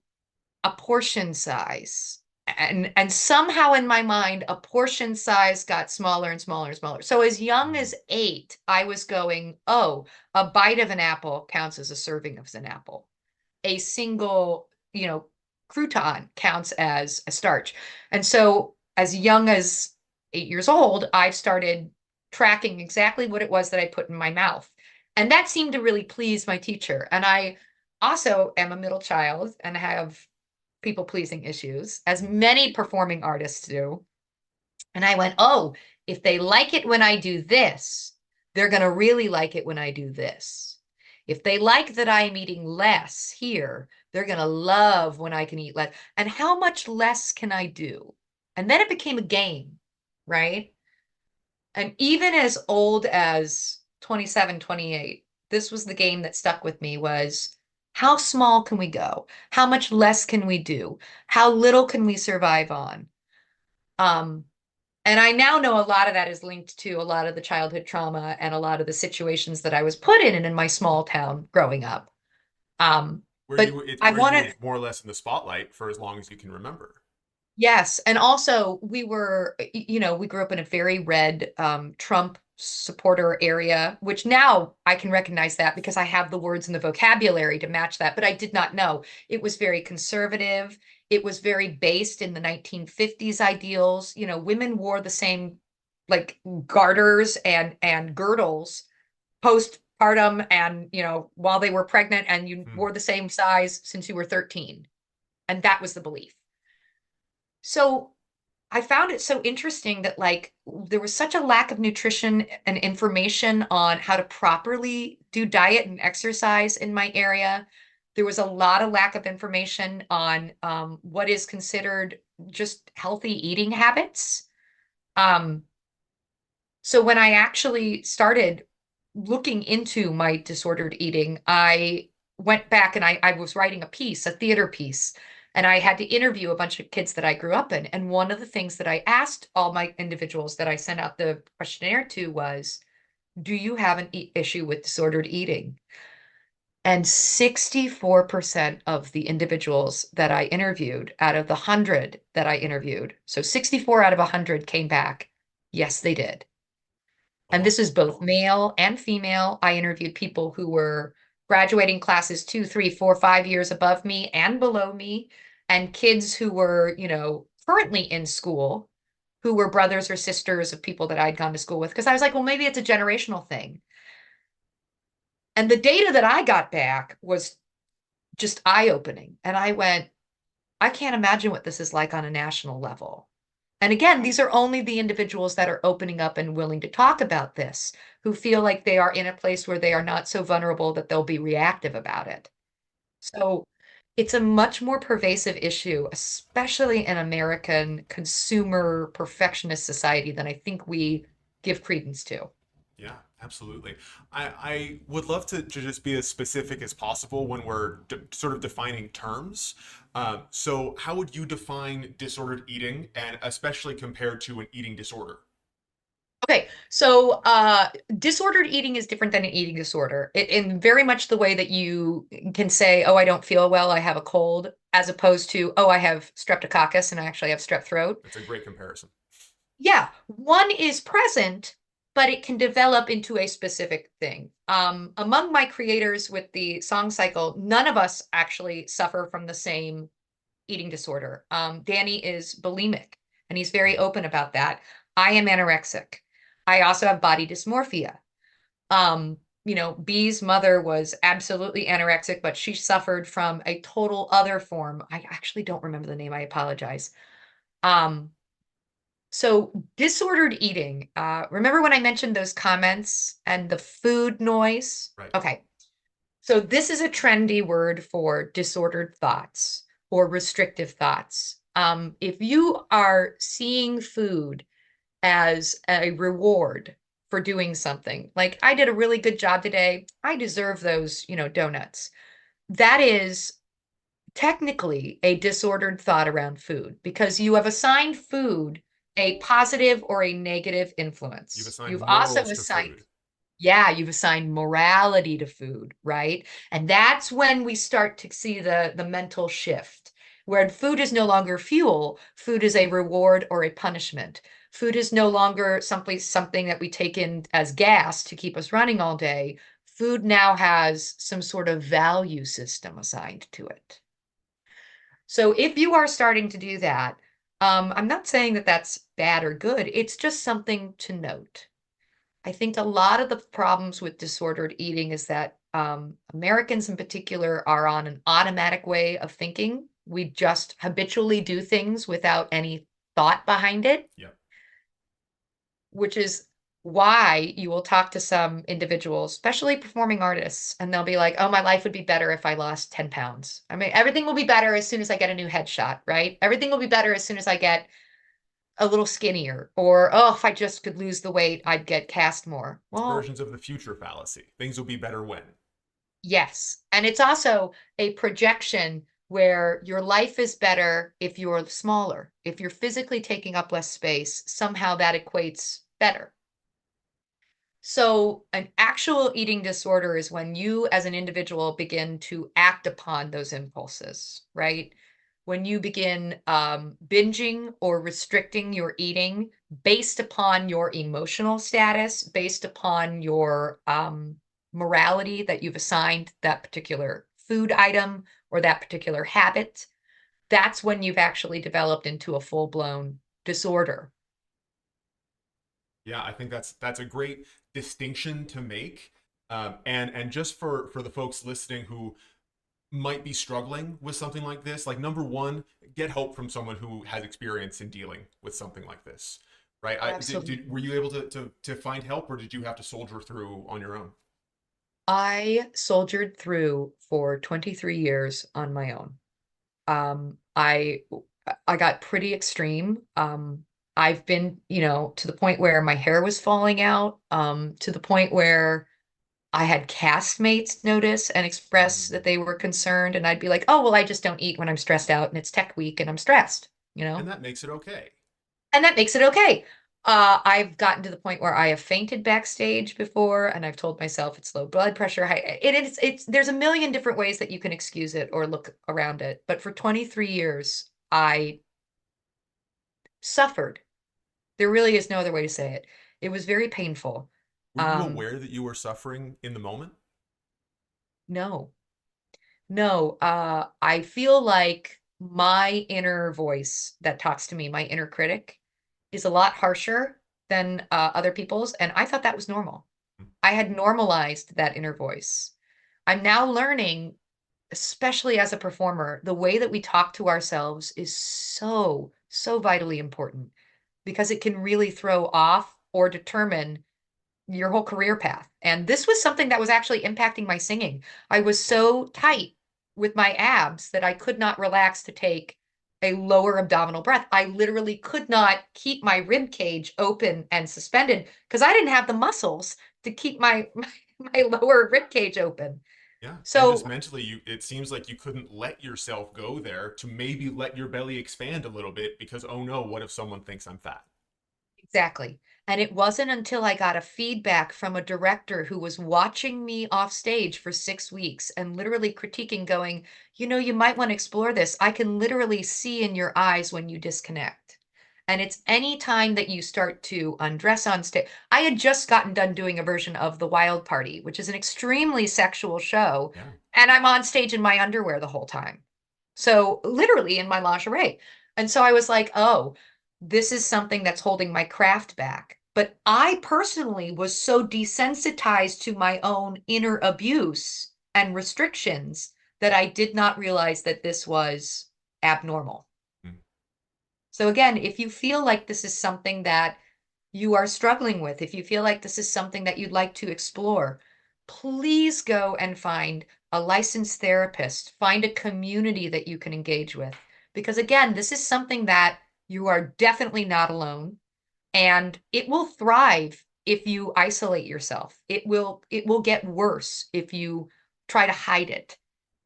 a portion size. And somehow in my mind, a portion size got smaller and smaller and smaller. So as young Mm. as 8, I was going, oh, a bite of an apple counts as a serving of an apple. A single, crouton counts as a starch. And so as young as 8 years old, I started tracking exactly what it was that I put in my mouth. And that seemed to really please my teacher. And I also am a middle child and have people pleasing issues, as many performing artists do. And I went, oh, if they like it when I do this, they're going to really like it when I do this. If they like that I'm eating less here, they're going to love when I can eat less. And how much less can I do? And then it became a game, right? And even as old as 27, 28, this was the game that stuck with me was how small can we go? How much less can we do? How little can we survive on? Um, and I now know a lot of that is linked to a lot of the childhood trauma and a lot of the situations that I was put in and in my small town growing up. Um, but I Where you were wanted more or less in the spotlight for as long as you can remember. Yes, and also we were, we grew up in a very red Trump supporter area, which now I can recognize that because I have the words and the vocabulary to match that, but I did not know. It was very conservative. It was very based in the 1950s ideals. Women wore the same like garters and girdles postpartum and, while they were pregnant, and you Hmm. wore the same size since you were 13. And that was the belief. So I found it so interesting that like there was such a lack of nutrition and information on how to properly do diet and exercise in my area. There was a lot of lack of information on what is considered just healthy eating habits. Um, so when I actually started looking into my disordered eating, I went back and I was writing a piece, a theater piece, and I had to interview a bunch of kids that I grew up in. And one of the things that I asked all my individuals that I sent out the questionnaire to was, do you have an issue with disordered eating? And 64% of the individuals that I interviewed out of the 100 that I interviewed, so 64 out of 100 came back, yes, they did. Oh, And wow. this is both male and female. I interviewed people who were graduating classes 2, 3, 4, 5 years above me and below me, and kids who were, currently in school, who were brothers or sisters of people that I'd gone to school with. Because I was like, well, maybe it's a generational thing. And the data that I got back was just eye-opening. And I went, I can't imagine what this is like on a national level. And again, these are only the individuals that are opening up and willing to talk about this, who feel like they are in a place where they are not so vulnerable that they'll be reactive about it. So it's a much more pervasive issue, especially in American consumer perfectionist society, than I think we give credence to. Yeah, absolutely. I would love to just be as specific as possible when we're sort of defining terms. So, how would you define disordered eating, and especially compared to an eating disorder? Okay, so disordered eating is different than an eating disorder in very much the way that you can say, oh, I don't feel well, I have a cold, as opposed to, oh, I have streptococcus and I actually have strep throat. That's a great comparison. Yeah, one is present, but it can develop into a specific thing. Among my creators with the song cycle, none of us actually suffer from the same eating disorder. Danny is bulimic, and he's very open about that. I am anorexic. I also have body dysmorphia. B's mother was absolutely anorexic, but she suffered from a total other form. I actually don't remember the name. I apologize. Um, so disordered eating. Remember when I mentioned those comments and the food noise? Right. Okay. So this is a trendy word for disordered thoughts or restrictive thoughts. If you are seeing food as a reward for doing something, like I did a really good job today, I deserve those, donuts. That is technically a disordered thought around food because you have assigned food a positive or a negative You've influence. assigned You've also morals to assigned, food. yeah, you've assigned morality to food, right? And that's when we start to see the mental shift, where food is no longer fuel, food is a reward or a punishment. Food is no longer simply something that we take in as gas to keep us running all day. Food now has some sort of value system assigned to it. So if you are starting to do that, I'm not saying that that's bad or good. It's just something to note. I think a lot of the problems with disordered eating is that Americans in particular are on an automatic way of thinking. We just habitually do things without any thought behind it, Yeah. which is why you will talk to some individuals, especially performing artists, and they'll be like, oh, my life would be better if I lost 10 pounds. I mean, everything will be better as soon as I get a new headshot, right? Everything will be better as soon as I get a little skinnier. Or, oh, if I just could lose the weight, I'd get cast more. It's Well, versions of the future fallacy. Things will be better when. yes. And it's also a projection where your life is better if you're smaller. If you're physically taking up less space, somehow that equates better. So, an actual eating disorder is when you, as an individual, begin to act upon those impulses, right? When you begin binging or restricting your eating based upon your emotional status, based upon your morality that you've assigned that particular food item or that particular habit, that's when you've actually developed into a full blown disorder. Yeah, I think that's a great distinction to make. And just for the folks listening who might be struggling with something like this, like number one, get help from someone who has experience in dealing with something like this, right? Were Absolutely. you able to find help, or did you have to soldier through on your own? I soldiered through for 23 years on my own. I got pretty extreme. I've been, to the point where my hair was falling out, to the point where I had castmates notice and express that Mm. they were concerned, and I'd be like, "Oh, well, I just don't eat when I'm stressed out and it's tech week and I'm stressed," you And know? that makes it okay. And that makes it okay. I've gotten to the point where I have fainted backstage before, and I've told myself it's low blood pressure. There's a million different ways that you can excuse it or look around it. But for 23 years, I suffered. There really is no other way to say it. It was very painful. Were you Um, aware that you were suffering in the moment? no, no. I feel like my inner voice that talks to me, my inner critic, is a lot harsher than other people's, and I thought that was normal. I had normalized that inner voice. I'm now learning, especially as a performer, the way that we talk to ourselves is so, so vitally important because it can really throw off or determine your whole career path. And this was something that was actually impacting my singing. I was so tight with my abs that I could not relax to take a lower abdominal breath. I literally could not keep my rib cage open and suspended because I didn't have the muscles to keep my lower rib cage open. Yeah. And just So mentally, it seems like you couldn't let yourself go there to maybe let your belly expand a little bit because oh no, what if someone thinks I'm fat? exactly. And it wasn't until I got a feedback from a director who was watching me off stage for 6 weeks and literally critiquing, going, you might want to explore this. I can literally see in your eyes when you disconnect. And it's any time that you start to undress on stage. I had just gotten done doing a version of The Wild Party, which is an extremely sexual show, Yeah. and I'm on stage in my underwear the whole time. So literally in my lingerie. And so I was like, oh, this is something that's holding my craft back. But I personally was so desensitized to my own inner abuse and restrictions that I did not realize that this was abnormal. Mm. So again, if you feel like this is something that you are struggling with, if you feel like this is something that you'd like to explore, please go and find a licensed therapist, find a community that you can engage with. Because again, this is something that you are definitely not alone, and it will thrive if you isolate yourself. It will get worse if you try to hide it.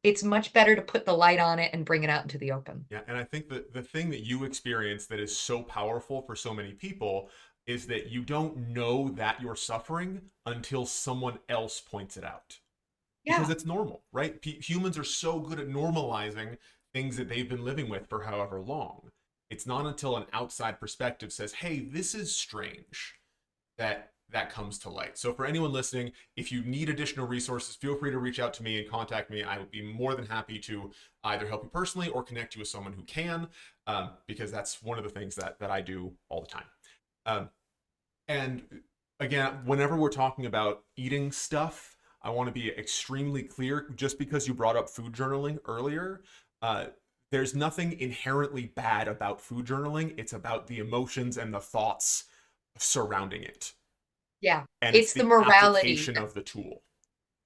It's much better to put the light on it and bring it out into the open. Yeah, and I think that the thing that you experience that is so powerful for so many people is that you don't know that you're suffering until someone else points it out. Because Yeah. it's normal, right? Humans are so good at normalizing things that they've been living with for however long. It's not until an outside perspective says, "Hey, this is strange," that that comes to light. So for anyone listening, if you need additional resources, feel free to reach out to me and contact me. I would be more than happy to either help you personally or connect you with someone who can, because that's one of the things that I do all the time. Um, and again, whenever we're talking about eating stuff, I want to be extremely clear. Just because you brought up food journaling earlier, uh, there's nothing inherently bad about food journaling. It's about the emotions and the thoughts surrounding it, Yeah. and it's It's the the morality. application of the tool.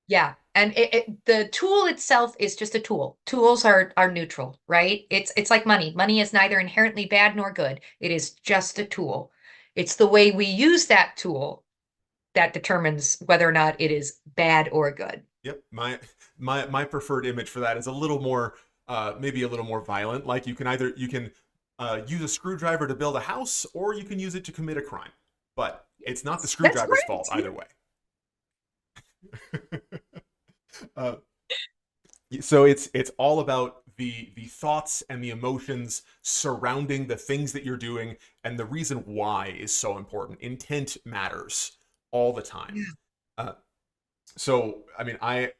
Yeah. And the tool itself is just a tool. Tools are neutral, right? It's like money. Money is neither inherently bad nor good. It is just a tool. It's the way we use that tool that determines whether or not it is bad or good. Yep, my preferred image for that is a little more, maybe a little more violent. Like you can use a screwdriver to build a house, or you can use it to commit a crime. But it's not the That's screwdriver's fault great. either way. uh, so it's all about the thoughts and the emotions surrounding the things that you're doing, and the reason why is so important. Intent matters all the time. Yeah. Uh, so I mean, I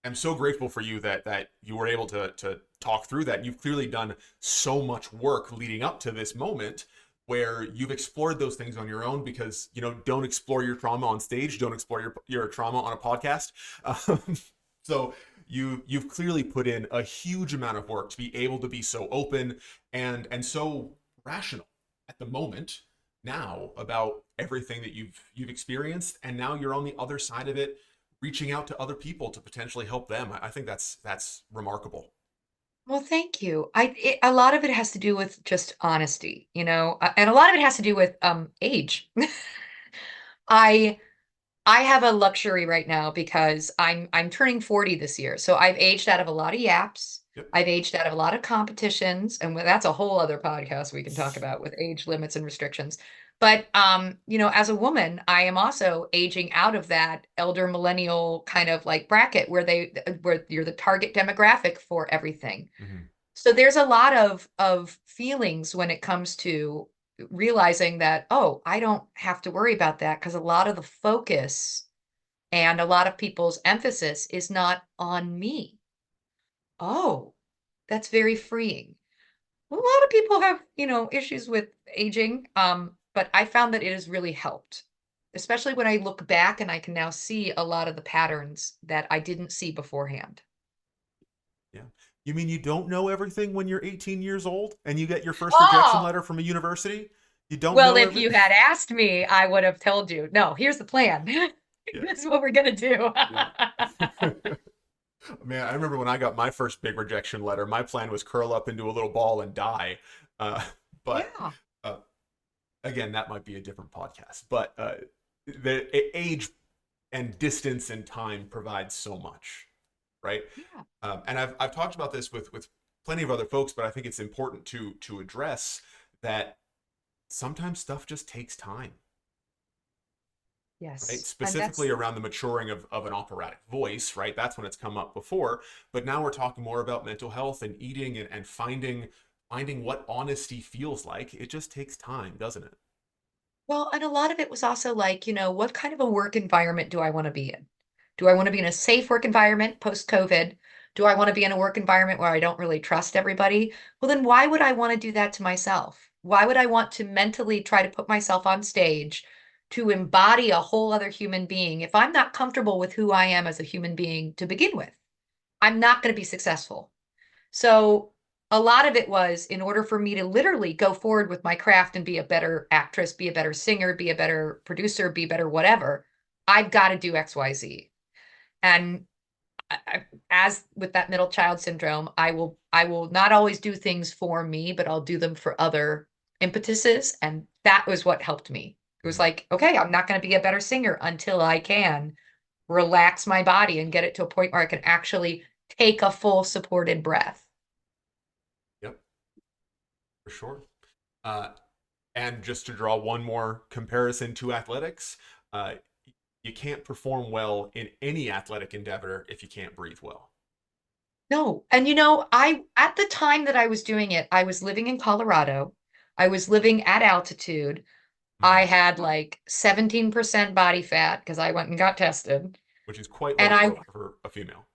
am so grateful for you that you were able to talk through that. You've clearly done so much work leading up to this moment where you've explored those things on your own, because don't explore your trauma on stage, don't explore your trauma on a podcast. um, so you've clearly put in a huge amount of work to be able to be so open and so rational at the moment now about everything that you've experienced, and now you're on the other side of it, reaching out to other people to potentially help them. I think that's remarkable. Well, thank you. A lot of it has to do with just honesty, and a lot of it has to do with age. I I have a luxury right now because I'm turning 40 this year. So I've aged out of a lot of yaps. Yep. I've aged out of a lot of competitions, and that's a whole other podcast we can talk about with age limits and restrictions. But as a woman, I am also aging out of that elder millennial kind of like bracket where you're the target demographic for everything. Mm-hmm. So there's a lot of feelings when it comes to realizing that, oh, I don't have to worry about that because a lot of the focus and a lot of people's emphasis is not on me. Oh, that's very freeing. A lot of people have, issues with aging, but I found that it has really helped, especially when I look back and I can now see a lot of the patterns that I didn't see beforehand. Yeah. You mean you don't know everything when you're 18 years old and you get your first rejection Oh, letter from a university? You don't well, know if you everything? had asked me, I would have told you, no, here's the plan. Yeah. This is what we're gonna do. Yeah. Man, I remember when I got my first big rejection letter, my plan was curl up into a little ball and die. Uh, but Yeah, uh, again, that might be a different podcast. But the age and distance and time provides so much, right? yeah. And I've talked about this with plenty of other folks, but I think it's important to address that sometimes stuff just takes time, right? Yes, and Specifically around the maturing of an operatic voice, right? That's when it's come up before. But now we're talking more about mental health and eating and finding finding what honesty feels like. It just takes time, doesn't it? Well, and a lot of it was also like, what kind of a work environment do I want to be in? Do I want to be in a safe work environment post-COVID? Do I want to be in a work environment where I don't really trust everybody? Well, then why would I want to do that to myself? Why would I want to mentally try to put myself on stage to embody a whole other human being if I'm not comfortable with who I am as a human being to begin with? I'm not going to be successful. So a lot of it was in order for me to literally go forward with my craft and be a better actress, be a better singer, be a better producer, be better whatever, I've got to do XYZ. And as with that middle child syndrome, I will not always do things for me, but I'll do them for other impetuses. And that was what helped me. It was Mhm. like, okay, I'm not going to be a better singer until I can relax my body and get it to a point where I can actually take a full supported breath. Yep, for sure. Uh, and just to draw one more comparison to athletics, uh, you can't perform well in any athletic endeavor if you can't breathe well. No. And I at the time that I was doing it, I was living in Colorado. I was living at altitude. Mhm. I had like 17% body fat because I went and got tested. Which is quite And low I for a female.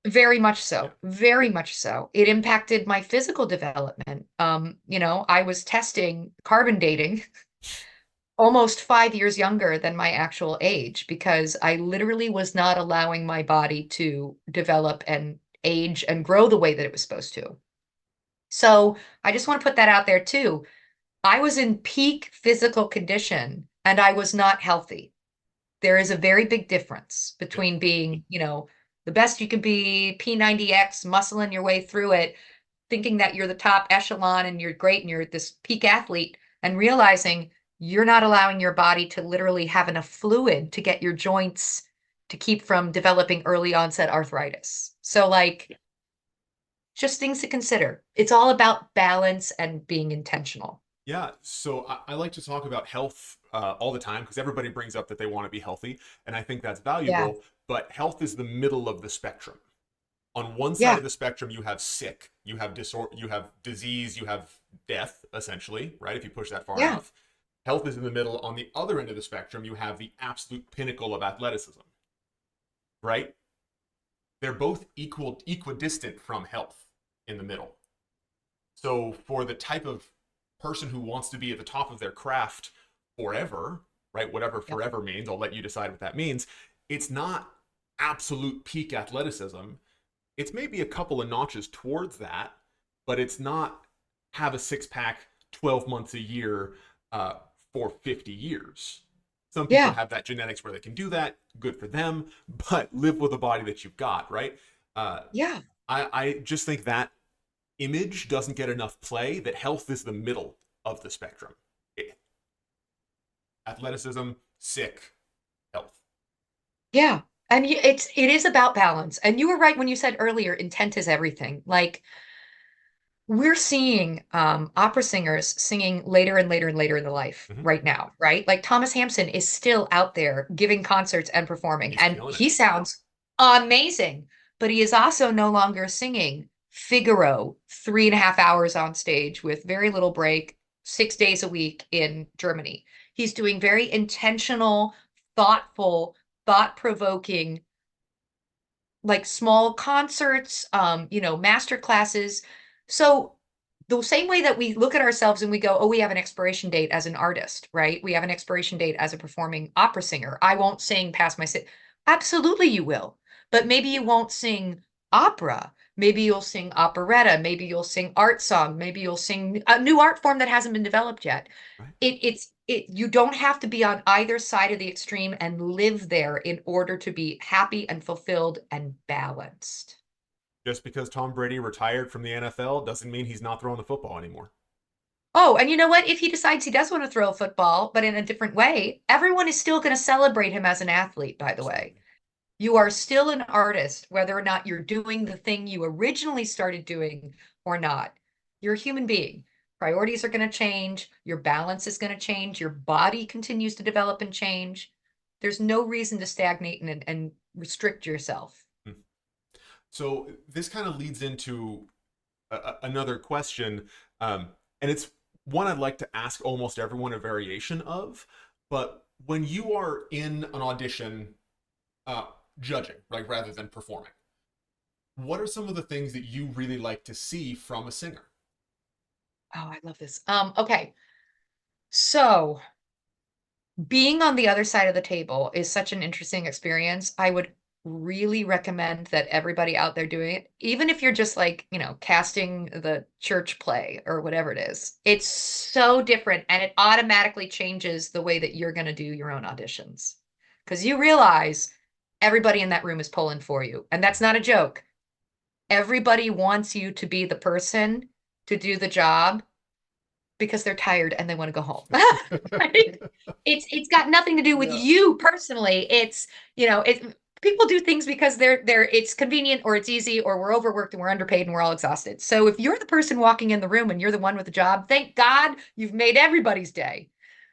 very much Yeah. so, very much so. It impacted my physical development. I was testing carbon dating almost 5 years younger than my actual age because I literally was not allowing my body to develop and age and grow the way that it was supposed to. So I just want to put that out there too. I was in peak physical condition and I was not healthy. There is a very big difference Yep. between being, the best you could be, P90X, muscling your way through it, thinking that you're the top echelon and you're great and you're this peak athlete, and realizing you're not allowing your body to literally have enough fluid to get your joints to keep from developing early onset arthritis. So, like, just things to consider. It's all about balance and being intentional. Yeah, so I like to talk about health all the time because everybody brings up that they want to be healthy, and I think that's Yeah. valuable. But health is the middle of the spectrum. On one side Yeah. of the spectrum, you have sick, you have disorder, you have disease, you have death, essentially, right? If you push that far Yeah. enough. Health is in the middle. On the other end of the spectrum, you have the absolute pinnacle of athleticism, right? They're both equidistant from health in the middle. So for the type of person who wants to be at the top of their craft forever, right? Whatever Yep. forever means, I'll let you decide what that means. It's not absolute peak athleticism. It's maybe a couple of notches towards that, but it's not have a six pack 12 months a year uh, for 50 years. Some people Yeah. have that genetics where they can do that. Good for them, but live with the body that you've got, right? Uh, Yeah. I just think that image doesn't get enough play, that health is the middle of the spectrum. Athleticism, sick, health. Yeah. And it is about balance. And you were right when you said earlier, intent is everything. Like, we're seeing opera singers singing later and later and later in the life Mm-hmm. right now, right? Like Thomas Hampson is still out there giving concerts and performing, He's and killing it. he sounds amazing. But he is also no longer singing Figaro 3.5 hours on stage with very little break, 6 days a week in Germany. He's doing very intentional, thoughtful, thought-provoking, like small concerts, master classes. So the same way that we look at ourselves and we go, oh, we have an expiration date as an artist, right? We have an expiration date as a performing opera singer. I won't sing past my sit. Absolutely, you will. But maybe you won't sing opera. Maybe you'll sing operetta. Maybe you'll sing art song. Maybe you'll sing a new art form that hasn't been developed yet. Right? You don't have to be on either side of the extreme and live there in order to be happy and fulfilled and balanced. Just because Tom Brady retired from the NFL doesn't mean he's not throwing the football anymore. Oh, and you know what? If he decides he does want to throw a football, but in a different way, everyone is still going to celebrate him as an athlete, by the way. Absolutely. You are still an artist, whether or not you're doing the thing you originally started doing or not. You're a human being. Priorities are going to change. Your balance is going to change. Your body continues to develop and change. There's no reason to stagnate and restrict yourself. So this kind of leads into another question. Um, and it's one I'd like to ask almost everyone a variation of. But when you are in an audition, uh, judging, like rather than performing, what are some of the things that you really like to see from a singer? Oh, I love this. Okay. So being on the other side of the table is such an interesting experience. I would really recommend that everybody out there doing it, even if you're just like, casting the church play or whatever it is. It's so different and it automatically changes the way that you're going to do your own auditions. Because you realize everybody in that room is pulling for you. And that's not a joke. Everybody wants you to be the person to do the job because they're tired and they want to go home. Right? It's got nothing to do with Yeah. you personally. It's, people do things because they're it's convenient or it's easy or we're overworked and we're underpaid and we're all exhausted. So if you're the person walking in the room and you're the one with the job, thank God you've made everybody's day.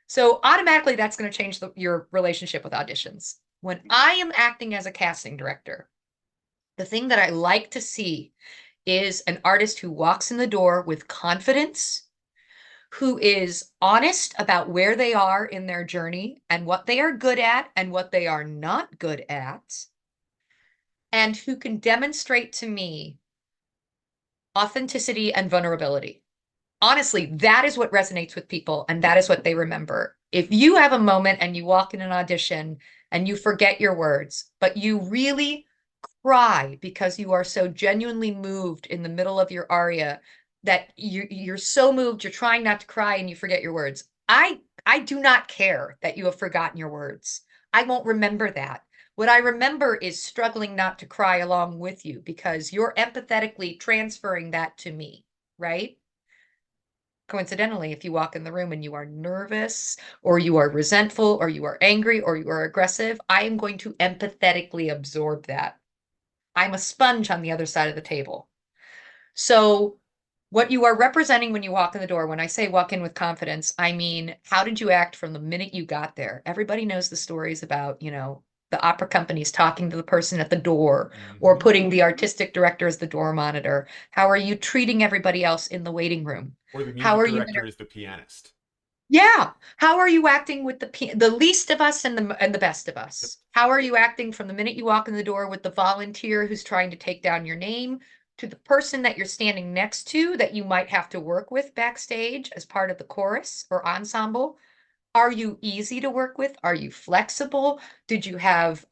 So automatically that's going to change your relationship with auditions. When I am acting as a casting director, the thing that I like to see is an artist who walks in the door with confidence, who is honest about where they are in their journey and what they are good at and what they are not good at, and who can demonstrate to me authenticity and vulnerability. Honestly, that is what resonates with people and that is what they remember. If you have a moment and you walk in an audition and you forget your words, but you really cry because you are so genuinely moved in the middle of your aria that you're so moved you're trying not to cry and you forget your words. I do not care that you have forgotten your words. I won't remember that. What I remember is struggling not to cry along with you because you're empathetically transferring that to me, right? Coincidentally, if you walk in the room and you are nervous or you are resentful or you are angry or you are aggressive, I am going to empathetically absorb that. I'm a sponge on the other side of the table. So, what you are representing when you walk in the door, when I say walk in with confidence, I mean, how did you act from the minute you got there? Everybody knows the stories about, the opera companies talking to the person at the door or Mm-hmm. putting the artistic director as the door monitor. How are you treating everybody else in the waiting room? Or the How music are you going director is the pianist. yeah. How are you acting with the least of us and the best of Yep. us? How are you acting from the minute you walk in the door with the volunteer who's trying to take down your name to the person that you're standing next to that you might have to work with backstage as part of the chorus or ensemble? Are you easy to work with? Are you flexible? Did you have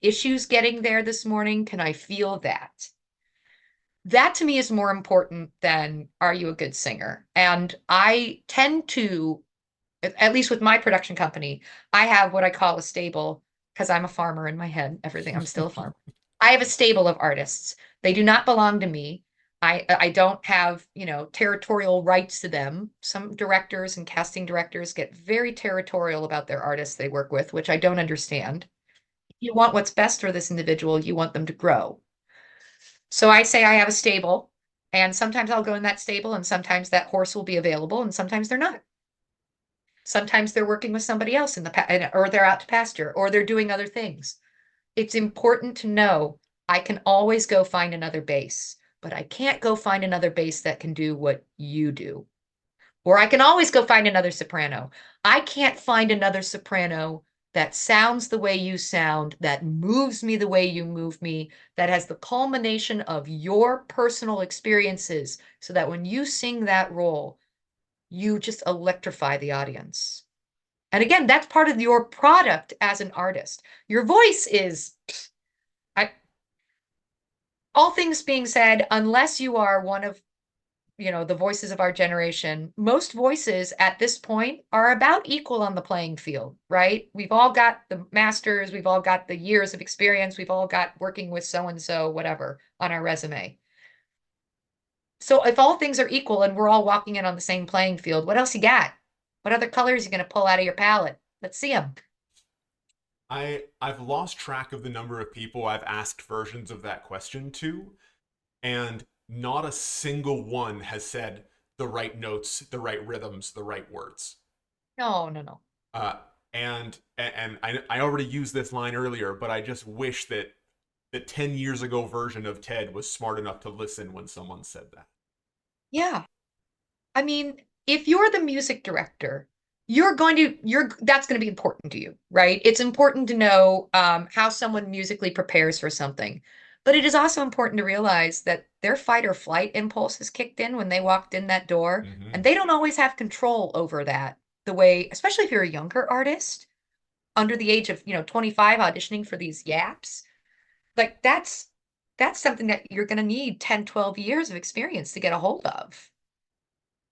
issues getting there this morning? Can I feel that? That to me is more important than are you a good singer? And I tend to at least with my production company, I have what I call a stable because I'm a farmer in my head, everything. I'm still a farmer. I have a stable of artists. They do not belong to me. I don't have, territorial rights to them. Some directors and casting directors get very territorial about their artists they work with, which I don't understand. You want what's best for this individual, you want them to grow. So I say I have a stable, and sometimes I'll go in that stable, and sometimes that horse will be available, and sometimes they're not. Sometimes they're working with somebody else or they're out to pasture or they're doing other things. It's important to know I can always go find another base, but I can't go find another base that can do what you do. Or I can always go find another soprano. I can't find another soprano that sounds the way you sound, that moves me the way you move me, that has the culmination of your personal experiences so that when you sing that role, you just electrify the audience. And again, that's part of your product as an artist. Your voice is, I, all things being said, unless you are one of, the voices of our generation, most voices at this point are about equal on the playing field, right? We've all got the masters, we've all got the years of experience, we've all got working with so and so, whatever, on our resume. So if all things are equal and we're all walking in on the same playing field, what else you got? What other colors are you going to pull out of your palette? Let's see them. I've lost track of the number of people I've asked versions of that question to, and not a single one has said the right notes, the right rhythms, the right words. No, no, no. Uh, and I already used this line earlier, but I just wish that the 10 years ago version of Ted was smart enough to listen when someone said that. Yeah. I mean, if you're the music director, you're that's going to be important to you, right? It's important to know how someone musically prepares for something. But it is also important to realize that their fight or flight impulse is kicked in when they walked in that door, and Hmm. they don't always have control over that the way, especially if you're a younger artist under the age of, 25 auditioning for these yaps. Like that's something that you're going to need 10, 12 years of experience to get a hold of.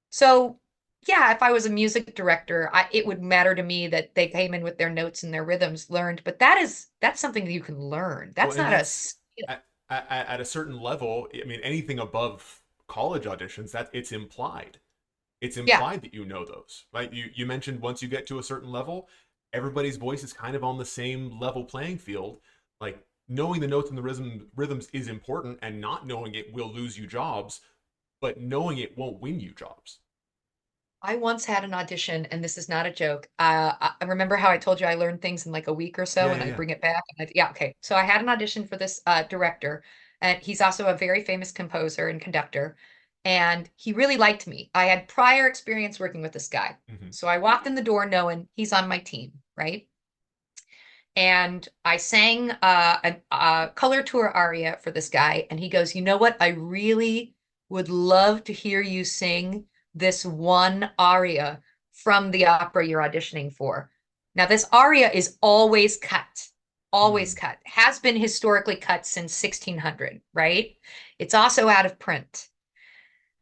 So, yeah, if I was a music director, it would matter to me that they came in with their notes and their rhythms learned, but that's something that you can learn. Well, That's and not a that's skill. at a certain level. I mean, anything above college auditions, that it's implied. It's Yeah, implied that you know those, right? You mentioned once you get to a certain level, everybody's voice is kind of on the same level playing field. Like knowing the notes and the rhythms is important, and not knowing it will lose you jobs, but knowing it won't win you jobs. I once had an audition, and this is not a joke. I remember how I told you I learned things in like a week or so, Yeah, and yeah, I yeah. bring it back. Yeah, okay. So I had an audition for this director, and he's also a very famous composer and conductor, and he really liked me. I had prior experience working with this guy, Hmm. so I walked in the door knowing he's on my team, right? And I sang a color tour aria for this guy, and he goes, "You know what? I really would love to hear you sing this one aria from the opera you're auditioning for." Now, this aria is always Hmm. cut, has been historically cut since 1600, right? It's also out of print.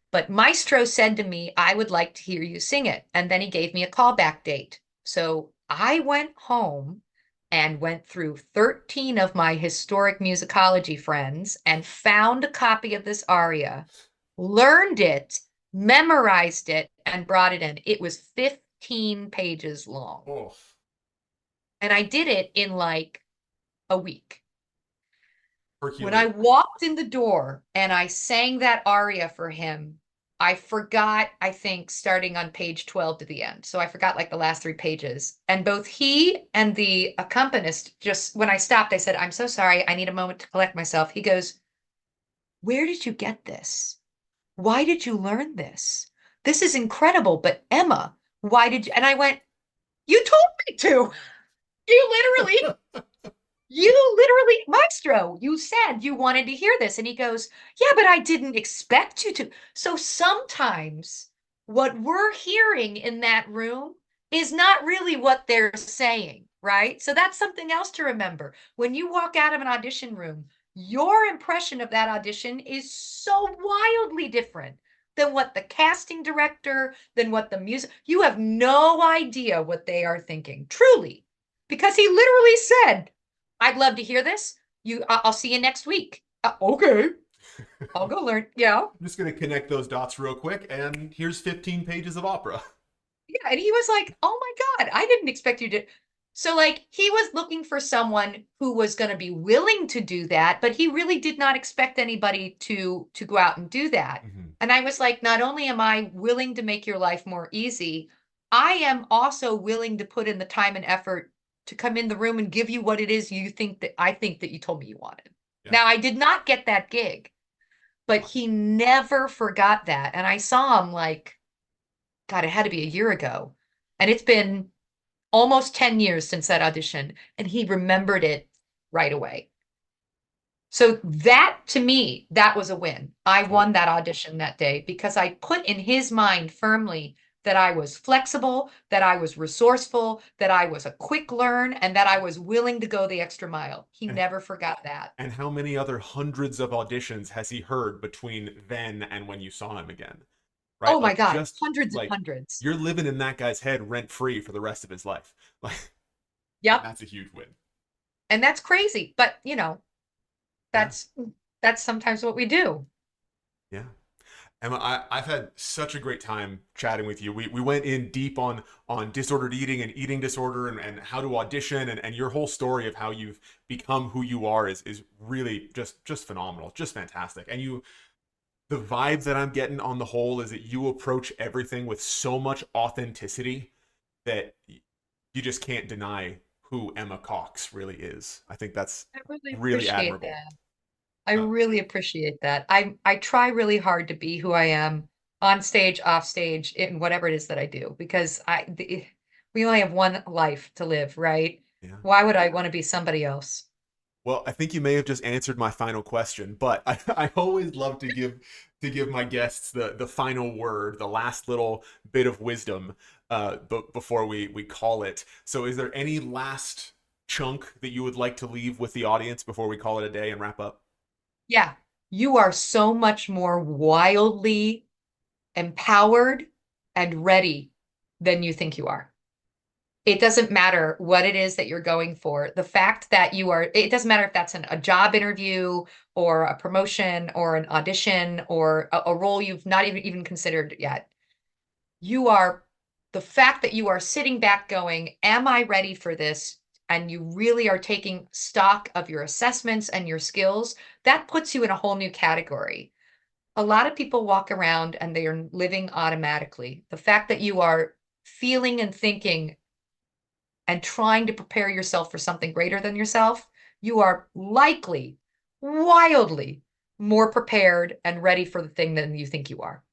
But Maestro said to me, "I would like to hear you sing it." And then he gave me a callback date. So I went home and went through 13 of my historic musicology friends and found a copy of this aria, learned it, memorized it, and brought it in. It was 15 pages long. Oh, And I did it in like a week. When I Herculean. walked in the door and I sang that aria for him, I forgot, I think, starting on page 12 to the end. So I forgot like the last three pages. And both he and the accompanist, just when I stopped, I said, "I'm so sorry. I need a moment to collect myself." He goes, "Where did you get this? Why did you learn this? This is incredible. But Emma, why did you?" And I went, "You told me to. You literally Maestro, you said you wanted to hear this." And he goes, "Yeah, but I didn't expect you to." So sometimes what we're hearing in that room is not really what they're saying, right? So that's something else to remember. When you walk out of an audition room, your impression of that audition is so wildly different than what the casting director, than what the music, you have no idea what they are thinking, truly. Because he literally said, "I'd love to hear this. I'll see you next week." Okay, I'll go learn. Yeah, I'm just gonna connect those dots real quick, and here's 15 pages of opera. yeah. And he was like, "Oh my God, I didn't expect you to." So, like, he was looking for someone who was going to be willing to do that, but he really did not expect anybody to go out and do that. Hmm. And I was like, not only am I willing to make your life more easy, I am also willing to put in the time and effort to come in the room and give you what it is you think that I think that you told me you wanted. Yeah. Now, I did not get that gig, but he never forgot that. And I saw him like, God, it had to be a year ago. And it's been almost 10 years since that audition, and he remembered it right away. So that to me, that was a win. I Oh, won that audition that day because I put in his mind firmly that I was flexible, that I was resourceful, that I was a quick learn, and that I was willing to go the extra mile. He and never forgot that. and how many other hundreds of auditions has he heard between then and when you saw him again? Right? Oh my Like God, just hundreds and like hundreds. you're living in that guy's head rent free for the rest of his life. Like, and Yep. that's a huge win. And that's crazy, but Yeah. that's that's sometimes what we do. Yeah. Emma, I've had such a great time chatting with you. We went in deep on disordered eating and eating disorder and how to audition and your whole story of how you've become who you are is really just phenomenal, just fantastic. And the vibe that I'm getting on the whole is that you approach everything with so much authenticity that you just can't deny who Emma Cox really is. I think that's I really really appreciate admirable. that. I Uh, really appreciate that. I try really hard to be who I am on stage, off stage, in whatever it is that I do, because we only have one life to live, right? Yeah. Why would I want to be somebody else? Well, I think you may have just answered my final question, but I always love to give my guests the final word, the last little bit of wisdom, before we call it. So, is there any last chunk that you would like to leave with the audience before we call it a day and wrap up? Yeah, you are so much more wildly empowered and ready than you think you are. It doesn't matter what it is that you're going for. The fact that it doesn't matter if that's a job interview or a promotion or an audition or a role you've not even considered yet. You are, the fact that you are sitting back going, am I ready for this? And you really are taking stock of your assessments and your skills, that puts you in a whole new category. A lot of people walk around and they are living automatically. The fact that you are feeling and thinking and trying to prepare yourself for something greater than yourself, you are likely, wildly more prepared and ready for the thing than you think you are.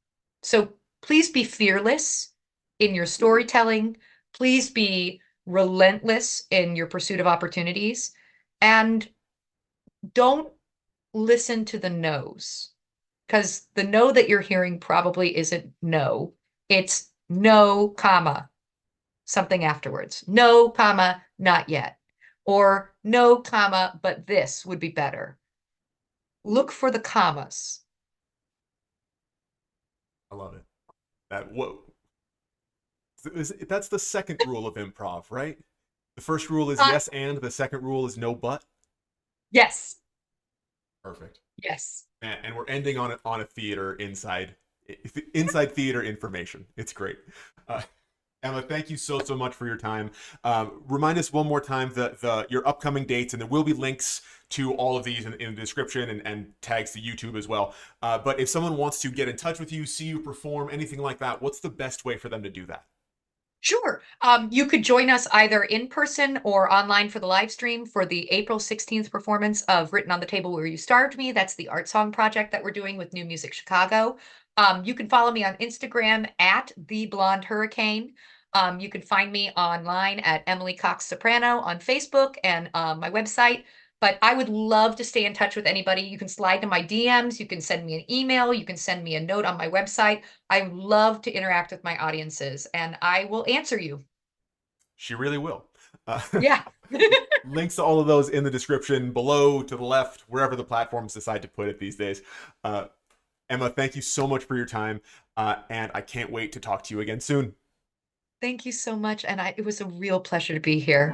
So please be fearless in your storytelling. Please be relentless in your pursuit of opportunities. And don't listen to the no's, because the no that you're hearing probably isn't no. It's no, comma, something afterwards. No, comma, not yet. Or no, comma, but this would be better. Look for the commas. I love it. That's the second rule of improv, right? The first rule is Uh, yes, and the second rule is no, but. yes, Perfect. yes. And we're ending on a theater inside theater information. It's great. Uh, Emma, thank you so much for your time. Remind us one more time the your upcoming dates, and there will be links to all of these in the description and tags to YouTube as well. But if someone wants to get in touch with you, see you perform, anything like that, what's the best way for them to do that? Sure. You could join us either in person or online for the live stream for the April 16th performance of Written on the Table Where You Starved Me. That's the art song project that we're doing with New Music Chicago. You can follow me on Instagram at The Blonde Hurricane. You can find me online at Emily Cox Soprano on Facebook and my website. But I would love to stay in touch with anybody. You can slide to my DMs. You can send me an email. You can send me a note on my website. I love to interact with my audiences and I will answer you. She really will. Uh, Yeah. links to all of those in the description below, to the left, wherever the platforms decide to put it these days. Uh, Emma, thank you so much for your time, and I can't wait to talk to you again soon. Thank you so much. And it was a real pleasure to be here.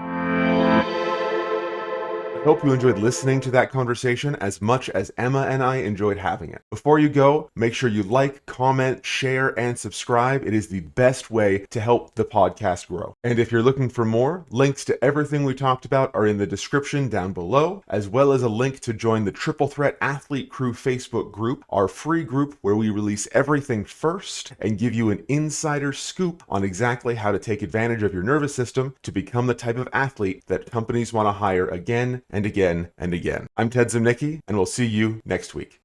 I hope you enjoyed listening to that conversation as much as Emma and I enjoyed having it. Before you go, make sure you like, comment, share, and subscribe. It is the best way to help the podcast grow. And if you're looking for more, links to everything we talked about are in the description down below, as well as a link to join the Triple Threat Athlete Crew Facebook group, our free group where we release everything first and give you an insider scoop on exactly how to take advantage of your nervous system to become the type of athlete that companies want to hire again and again and again. I'm Ted Zimnicki, and we'll see you next week.